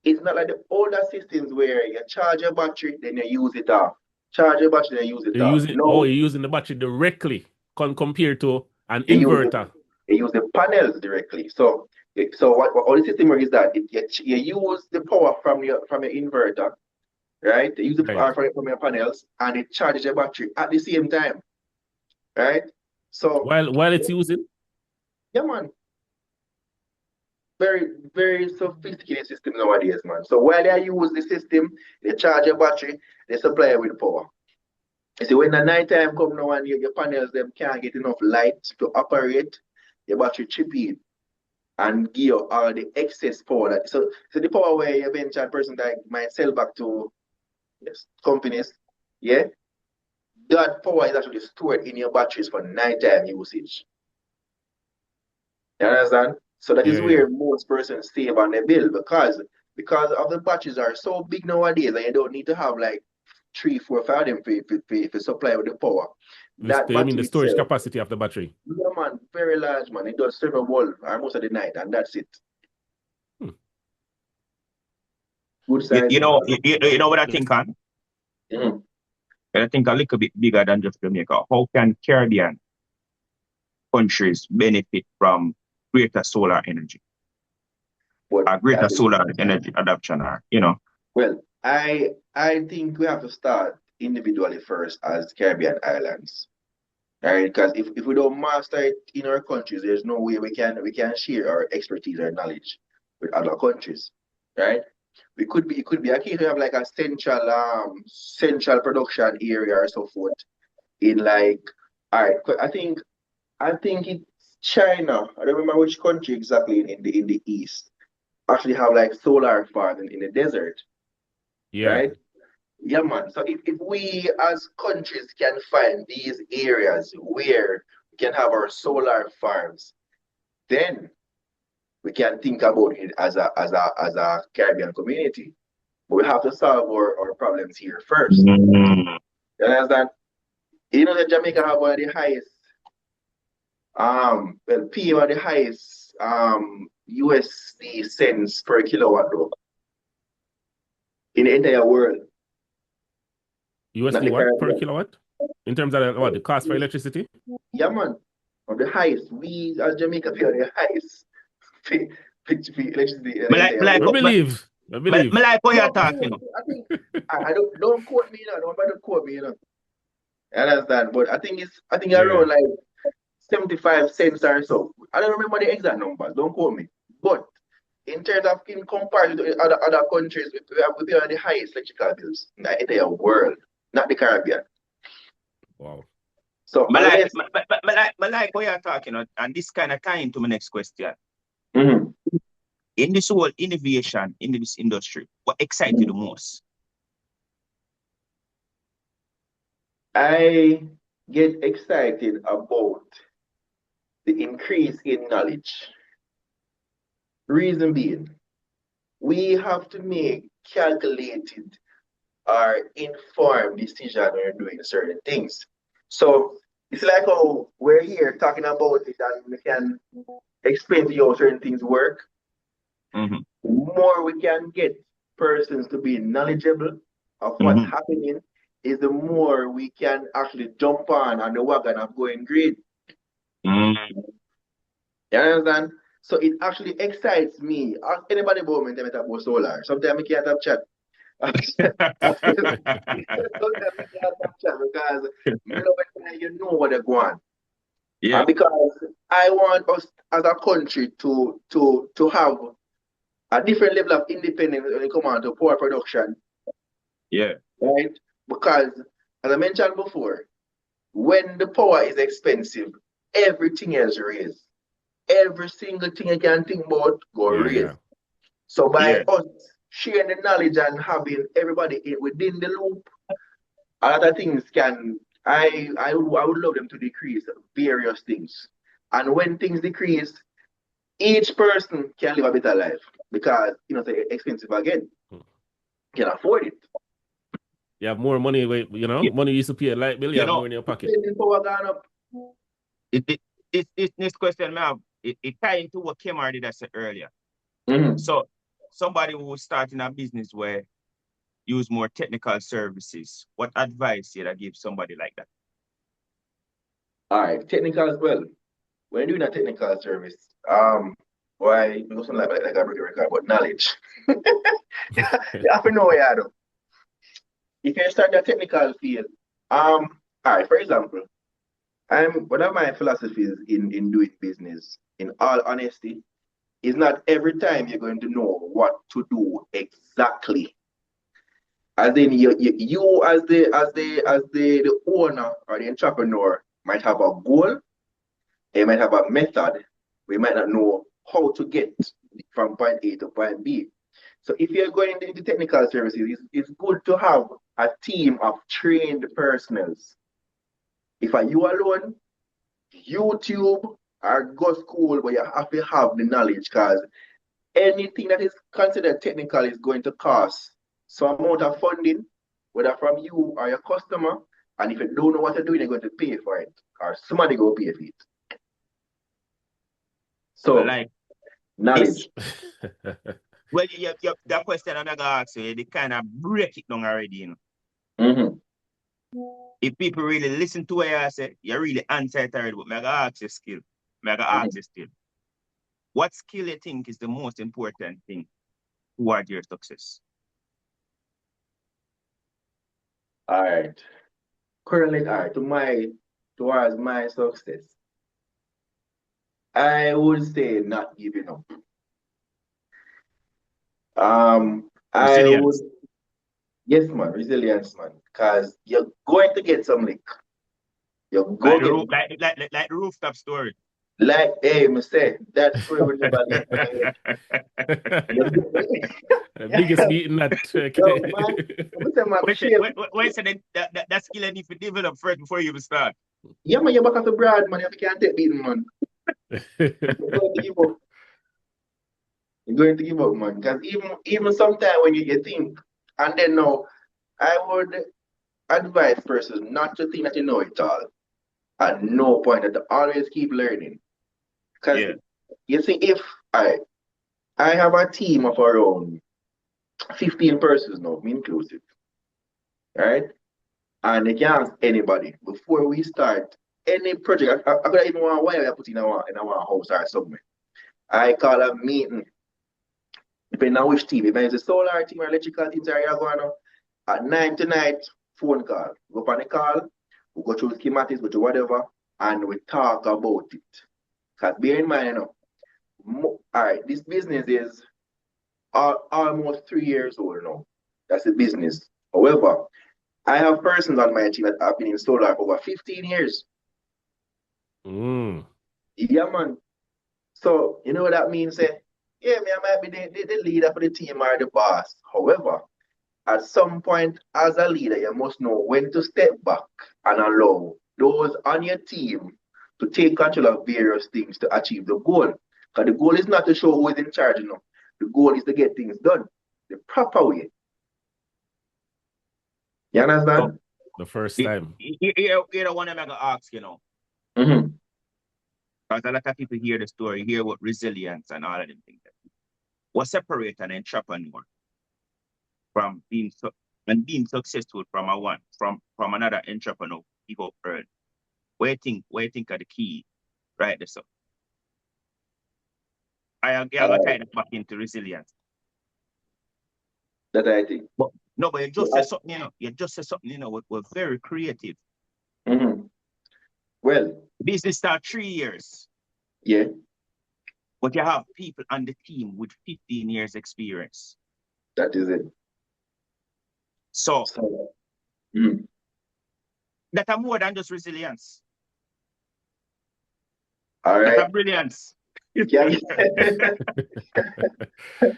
it's not like the older systems where you charge your battery, then you use it off. Charge your battery, then use it off.
You're using the battery directly compared to an inverter.
You use the panels directly. So what all the system is that you use the power from your inverter, right? You use the power from your panels, and it charges your battery at the same time, right? So
while it's using.
Yeah, man. Very, very sophisticated system nowadays, man. So while they use the system, they charge your battery, they supply it with power. You see, when the night time comes now and your panels them can't get enough light to operate, your battery chip in and give you all the excess power. So the power where you venture person that might sell back to companies, yeah, that power is actually stored in your batteries for nighttime usage. You understand? So that is where most persons save on their bill because of the batteries are so big nowadays and you don't need to have like 3, 4, 5 of them for supply with the power.
That
battery
mean the storage
itself,
capacity of the battery.
yeah, man, very large, man. It does several wall most of the night, and that's it. Good size.
You know what I think on?
Mm-hmm.
And I think a little bit bigger than just Jamaica. How can Caribbean countries benefit from greater solar energy? Greater solar energy adoption, or, you know?
Well, I think we have to start individually first as Caribbean islands. Right? Because if we don't master it in our countries, there's no way we can share our expertise or knowledge with other countries. Right? It could be a case we have like a central production area or so forth in like, all right, I think it's China. I don't remember which country exactly in the east actually have like solar farms in the desert.
Yeah.
Right? Yeah, man. So if we as countries can find these areas where we can have our solar farms, then we can think about it as a Caribbean community. But we have to solve our problems here first.
Mm.
You understand? You know that Jamaica have one of the highest PM are the highest USD cents per kilowatt though in the entire world.
USD what per kilowatt? In terms of what the cost for electricity?
Yeah, man. Of the highest. We as Jamaica pay the highest electricity.
I believe.
Me like what you're talking.
I don't quote me, you know. Don't quote me, you know. I understand, but I think around like 75 cents or so. I don't remember the exact numbers. Don't quote me. But in terms of in comparison to other countries, we pay the highest electrical bills in the entire world, not the Caribbean.
Wow.
So,
but like what you're talking about, and this kind of tie into my next question.
Mm-hmm.
In this whole innovation in this industry, what excites you the most?
I get excited about the increase in knowledge. Reason being, we have to make calculated or informed decisions when we're doing certain things. So it's like how we're here talking about it and we can explain to you how certain things work.
Mm-hmm.
The more we can get persons to be knowledgeable of what's happening, is the more we can actually jump on the wagon of going green.
Mm-hmm.
You understand? So it actually excites me. Ask anybody about me about solar. Sometimes I can't have chat. Sometimes I can't have chat because you know what they're going.
Yeah.
And because I want us as a country to have a different level of independence when it comes on to power production.
Yeah.
Right? Because, as I mentioned before, when the power is expensive, everything else raised. Every single thing you can think about go raise.
Yeah.
So by us sharing the knowledge and having everybody within the loop, a lot of things can I would love them to decrease various things. And when things decrease, each person can live a better life because it's expensive again. You can afford it.
You have more money, money you used to pay a light bill, you have more in your pocket.
This question, it ties into what Kemar did I said earlier.
Mm-hmm.
So somebody who is starting a business where use more technical services, what advice you'd give somebody like that?
All right, technical as well. When you're doing a technical service, why it doesn't like a record, but knowledge. You have to know what you do. If you start the technical field, all right, for example, one of my philosophies in doing business, in all honesty, is not every time you're going to know what to do exactly. As in you as the owner or the entrepreneur might have a goal, you might have a method, we might not know how to get from point A to point B. So if you're going into technical services, it's good to have a team of trained personnel. If you alone, YouTube or go school, but you have to have the knowledge, because anything that is considered technical is going to cost some amount of funding, whether from you or your customer. And if you don't know what to do, you're going to pay for it, or somebody go pay for it. So,
like
knowledge.
Well, that question I'm gonna ask you, they kind of break it down already, you know. If people really listen to what you say, you really answer it already. But I'm gonna ask you skill. I'm gonna ask you still. What skill you think is the most important thing toward your success?
All right. Currently, all right, towards my success, I would say not giving up.
Resilience.
Yes, man, resilience, man, because you're going to get some lick. You're
Like
going
the rooftop story.
like, hey, me say that story will never leave.
The biggest meeting that.
No, man, me say, man,
Wait, so that skill you need to develop first before you even start.
yeah, man, you're back at the Brad, man. You can't take beating, man. You're going to give up. You're going to give up, man. Because even sometimes when you think, and then now, I would advise persons not to think that you know it all. At no point, that always keep learning. Because you see, if I have a team of around 15 persons now, me inclusive, right? And they can ask anybody before we start any project. I could even want wire I put in our house or something. I call a meeting, depending on which team. If it's a solar team or electrical team, you're going on at 9 tonight, phone call. Go up on the call, we go through schematics, go through whatever, and we talk about it. Because bear in mind, all right, this business is almost 3 years old now. That's the business. However, I have persons on my team that have been in solar for over 15 years. Yeah, man. So, you know what that means? Yeah, me, I might be the leader for the team or the boss. However, at some point, as a leader, you must know when to step back and allow those on your team to take control of various things to achieve the goal. Because the goal is not to show who is in charge, you know. The goal is to get things done the proper way. You understand?
The first time.
You don't want to make an ask, you know. Because a lot of people hear the story, hear what resilience and all of them things. What separates an entrepreneur from being successful from another entrepreneur he go earn? Where you think are the key, right? So I got tied back into resilience.
That I think.
But you just said something, you know. You just said something, you know, we're very creative.
Well,
business start 3 years.
Yeah.
But you have people on the team with 15 years experience.
That is it.
So that are more than just resilience.
All right.
That are brilliance.
Yeah.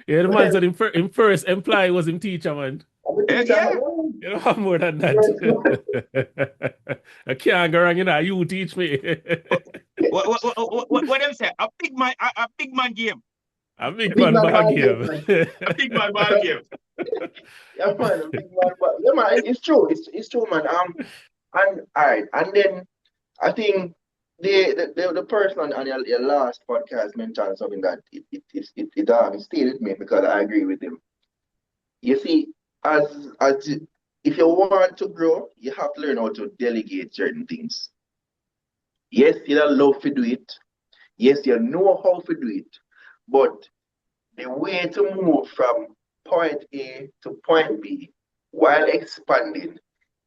Yeah, the man said him first employee was him teacher, man.
Yeah.
You know, I'm more than that. I can't go wrong, you know, you teach me.
What them say? A big man game.
A big man ball game.
A big man ball game.
Yeah, man, a big man ball. Yeah, man, it's true. It's true, man. And all right, and then I think the person on your last podcast mentioned something that it stayed with me because I agree with him. You see, as if you want to grow, you have to learn how to delegate certain things. Yes, you love to do it. Yes, you know how to do it. But the way to move from point A to point B while expanding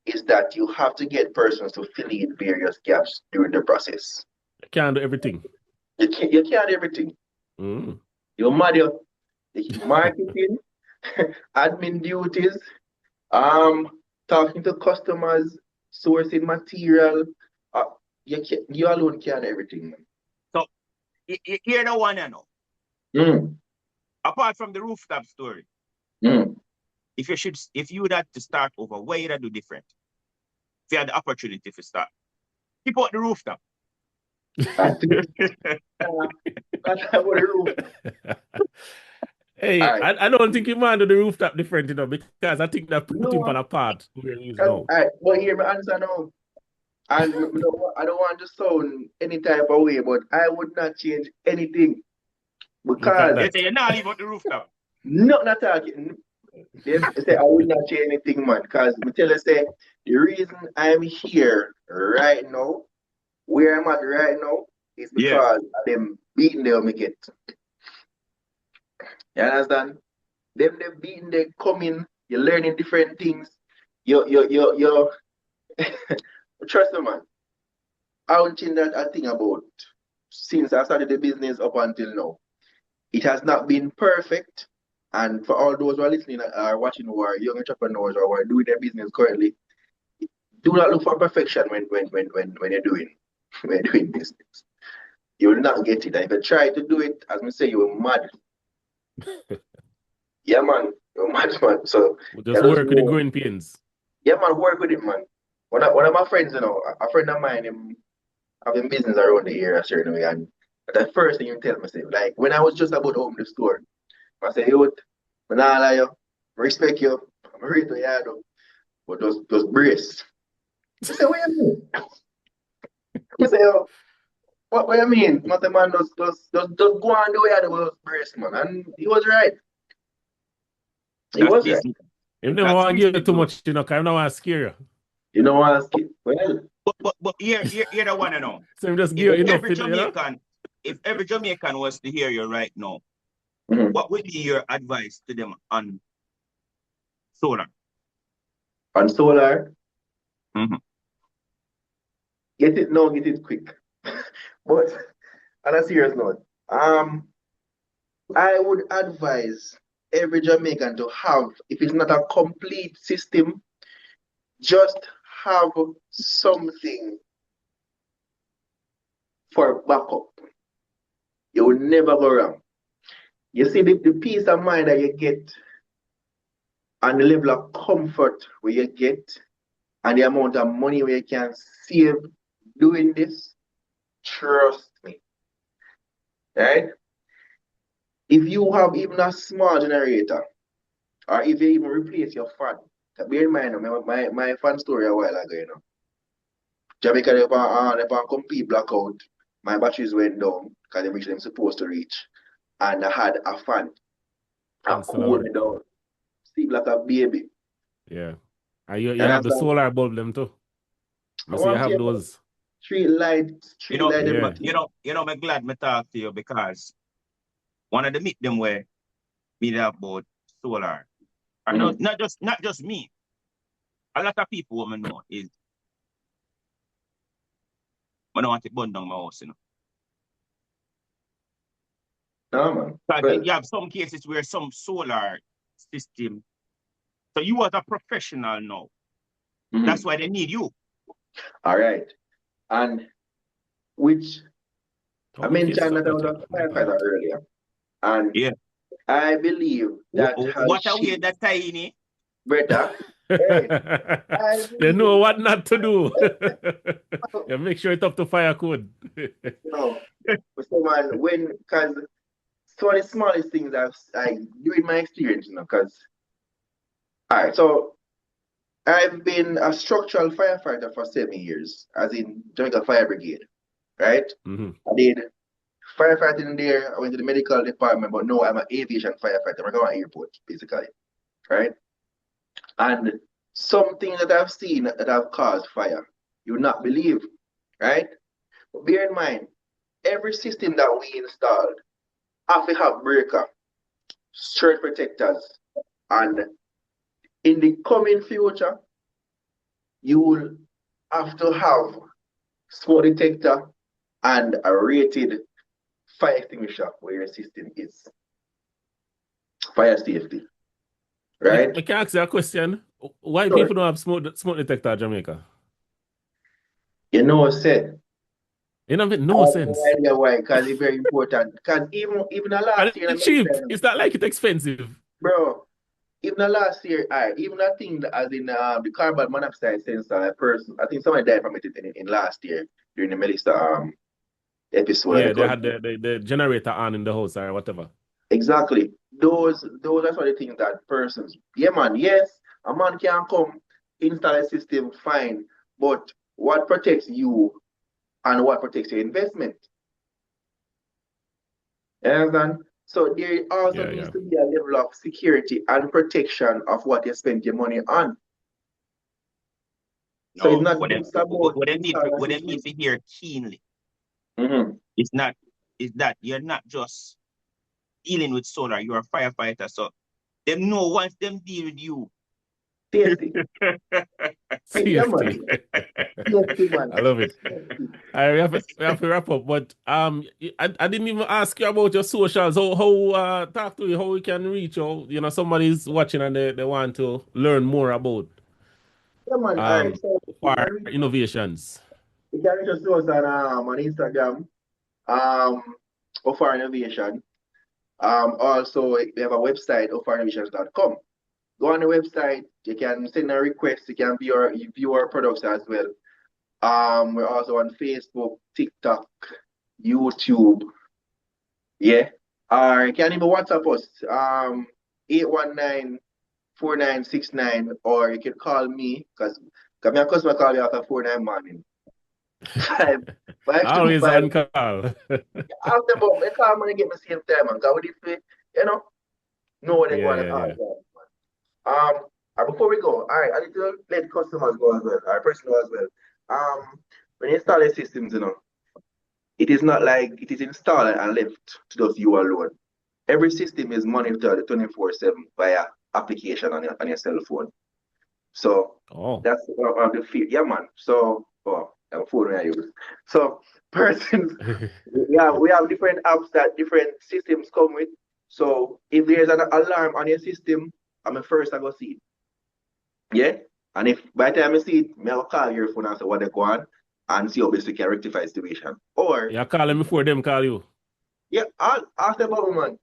is that you have to get persons to fill in various gaps during the process.
You can't do everything.
You can't do everything. You're mad, you're marketing, admin duties, talking to customers, sourcing material. You alone can't do everything.
So You're the one, you know.
Mm.
Apart from the rooftop story,
Mm.
if you would have to start over, what you'd do different? If you had the opportunity to start, keep out the rooftop.
I think that's what the roof.
Hey,
All right.
I don't think you man do the rooftop different, because I think that put him on
No,
a part where he is
all
now.
right. But hear me answer now. And I don't want to sound any type of way, but I would not change anything
Look at
because
They
that.
say you're not leave out the rooftop.
not talking. They say I would not change anything, man. Because me tell you, say the reason I'm here right now, where I'm at right now, is
Yeah.
because of them beating they make it. You understand? Them beating they come in, you're learning different things. You trust me, man. I don't change that I think about since I started the business up until now. It has not been perfect. And for all those who are listening or watching who are young entrepreneurs or who are doing their business currently, do not look for perfection when you're doing when you're doing business. You will not get it. And if you try to do it, as I say, you will mad. Yeah, man. You're mad, man. So
We'll just work with the growing pains.
yeah, man, work with it, man. One of my friends, a friend of mine, him having business around the area, certain way, and the first thing you tell me, say, like when I was just about to open the store, I say, yo, when I lie you, respect you, I'm ready to you, though, but just brace. I say, what you mean? I say, yo, what you mean? Not the man just go on the way I was brace, man. And he was right. He
That's
was right.
business.
If they
That's
want to give you
business,
too
though.
much, because I don't want to scare you.
You know what? Well,
But you're the one, you know.
So just give you
If
enough,
every Jamaican, if every Jamaican was to hear you right now,
mhm.
what would be your advice to them on solar?
On solar,
Mhm.
get it now, get it quick. But on a serious note, I would advise every Jamaican to have, if it's not a complete system, just have something for backup. You will never go wrong. You see the peace of mind that you get and the level of comfort where you get and the amount of money where you can save doing this, trust me. Right? If you have even a small generator, or if you even replace your fan, bear in mind, my fan story a while ago, Jamaica, they on complete blackout. My batteries went down because they reached them supposed to reach. And I had a fan. I
And still
cooled
work.
me down. Sleep like a baby.
Yeah. And you
And
have the
that's like,
solar bulb them too.
I
You see you
want to
have
about
those.
street lights,
You know,
them
Yeah.
I'm glad me talk to you because one of the meet them where me there about solar. I know not just me. A lot of people what I know is I don't want to burn down my house, you know.
No, man.
Because
Well,
you have some cases where some solar system. So you as a professional now. That's why they need you.
all right. And which
How
I
many cases
mentioned
have
that I
that?
was a
My God.
firefighter earlier. And
Yeah.
I believe that has
What a way
shaped
that tiny.
better. Hey, I
You know
believe,
what not to do. You make sure it's up to fire code.
so man, because some of the smallest things I do in my experience, because, all right, so I've been a structural firefighter for 7 years, as in Jamaica Fire Brigade, right?
Mhm.
I did firefighting there. I went to the medical department, but no, I'm an aviation firefighter. I'm going to airport, basically, right? And something that I've seen that have caused fire, you would not believe, right? But bear in mind, every system that we installed have to have breaker, surge protectors, and in the coming future, you will have to have smoke detector and a rated fire extinguisher where your system is. Fire safety, right?
I can ask you a question. Why
Sure.
people don't have smoke detector in Jamaica?
You know, said
It don't make
I
no
have no
sense.
idea why, because it's very important. Because even the
And
last year,
it's cheap. It's not like it's expensive.
bro, even the last year, even that thing that as in the carbon monoxide sensor, a person, I think somebody died from it in last year during the Melissa episode.
Yeah,
It
they
was,
had the generator on in the house or whatever.
exactly. Those are sort of things that persons, yeah, man, yes, a man can come install a system, fine, but what protects you and what protects your investment? You understand? So there also
Yeah,
needs
yeah.
to be a level of security and protection of what you spend your money on. So it's
No,
not just about installing a
what they
system.
need to hear keenly
Mm-hmm.
is not is that you're not just dealing with solar, you're a firefighter. So them know once them deal with you.
Safety. Yeah, man.
Safety.
Safety, man.
I love it.
Safety.
All right, we have to wrap up, but I didn't even ask you about your socials. How talk to you, how we can reach you. You know, somebody's watching and they want to learn more about
Yeah, man. All right. So
OFAR Innovations.
you can reach us to us on Instagram, um, OFAR Innovation. Also, we have a website, ofarinnovations.com. Go on the website. You can send a request. You can view our products as well. We're also on Facebook, TikTok, YouTube. Yeah. Or you can even WhatsApp us. 819-4969, or you can call me because my customer call me after 4 9 morning. Five, five two
Always
five.
on call.
Ask them about me call me get me same time, man. Because we need to, know what they want to
Yeah.
And before we go, all right, I need to let customers go as well, our personal as well. When you install the systems, it is not like it is installed and left to just you alone. Every system is monitored 24/7 via application on your cell phone. So that's one of the fear. Yeah, man. So, I'm phone I use. So, persons, we have different apps that different systems come with. So, if there's an alarm on your system, I'm first I go see it. Yeah. And if by the time I see it, I'll call your phone and say what they go on and see how best we can rectify the situation. Or
You call them before them call you.
yeah, I'll ask them about man.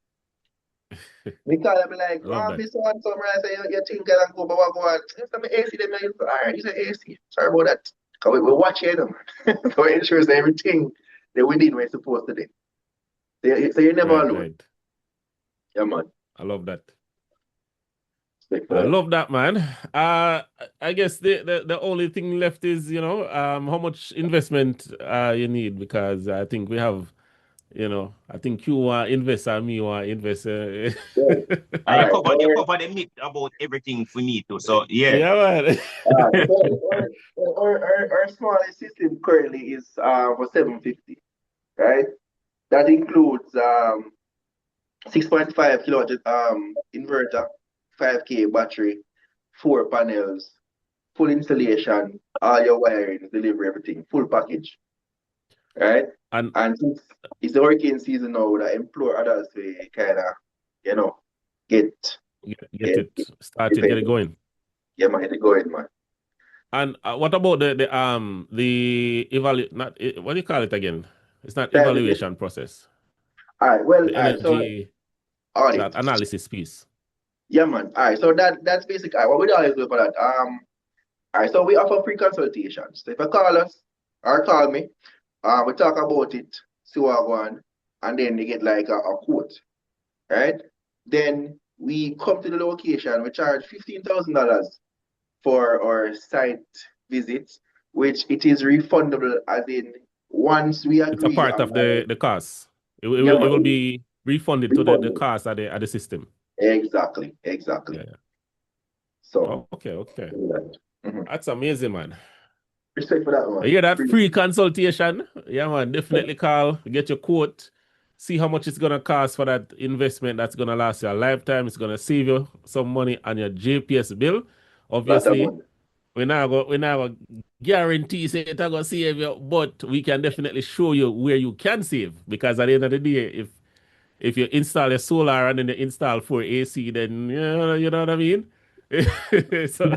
Because I'm like,
Love that.
this one, so I say, you think I go, but what go on? If I'm AC, then I all right, you say AC. Sorry about that. Because we watch them. So it ensures that everything that we need we're supposed to do. So you're never alone.
Right.
Yeah, man.
I love that.
Respect for
I
that.
love that, man. I guess the only thing left is, how much investment you need, because I think we have, I think you want to invest and me want to invest.
Yeah.
And you
All
cover
right.
the myth about everything for me too. So yeah.
Yeah, man.
So our smallest system currently is for 750, right? That includes 6.5 kilowatt inverter, 5K battery, 4 panels, full installation, all your wiring, delivery, everything, full package, right?
And
since it's the hurricane season now, I implore others to kind of, get
it started, get it going.
Yeah, man, get it going, man.
And what about the not what do you call it again? It's not
That-
evaluation process.
All right, well,
The
all right, so
energy
audit.
that analysis piece.
Yeah, man. All right, so that's basic. All right, what we always do for that. All right, so we offer free consultations. So if you call us or call me, we talk about it, see what I want, and then you get like a quote, right? Then we come to the location. We charge $15,000 for our site visits, which it is refundable as in once we
It's a
agree
part
on
of the cost. It
yeah,
will
man,
be refunded to the
refundable.
cost at the system.
Exactly.
Yeah.
So
Okay.
Mhm.
That's amazing, man.
Respect for that one.
You hear that? Free consultation. Yeah, man. Definitely call, get your quote, see how much it's gonna cost for that investment that's gonna last you a lifetime. It's gonna save you some money on your JPS bill.
Lot of
Obviously,
money.
we never guarantee say it's gonna save you, but we can definitely show you where you can save. Because at the end of the day, if you install a solar and then you install for AC, then you know what I mean? So,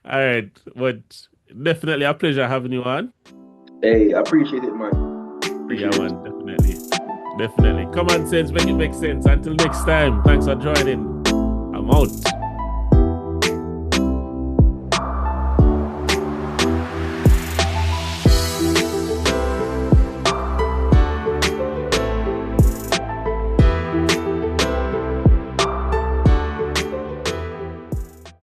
all right, but Definitely a pleasure having you on.
Hey, I appreciate it, man.
Yeah, man, definitely. Definitely. Common sense, make it make sense. Until next time, thanks for joining. I'm out.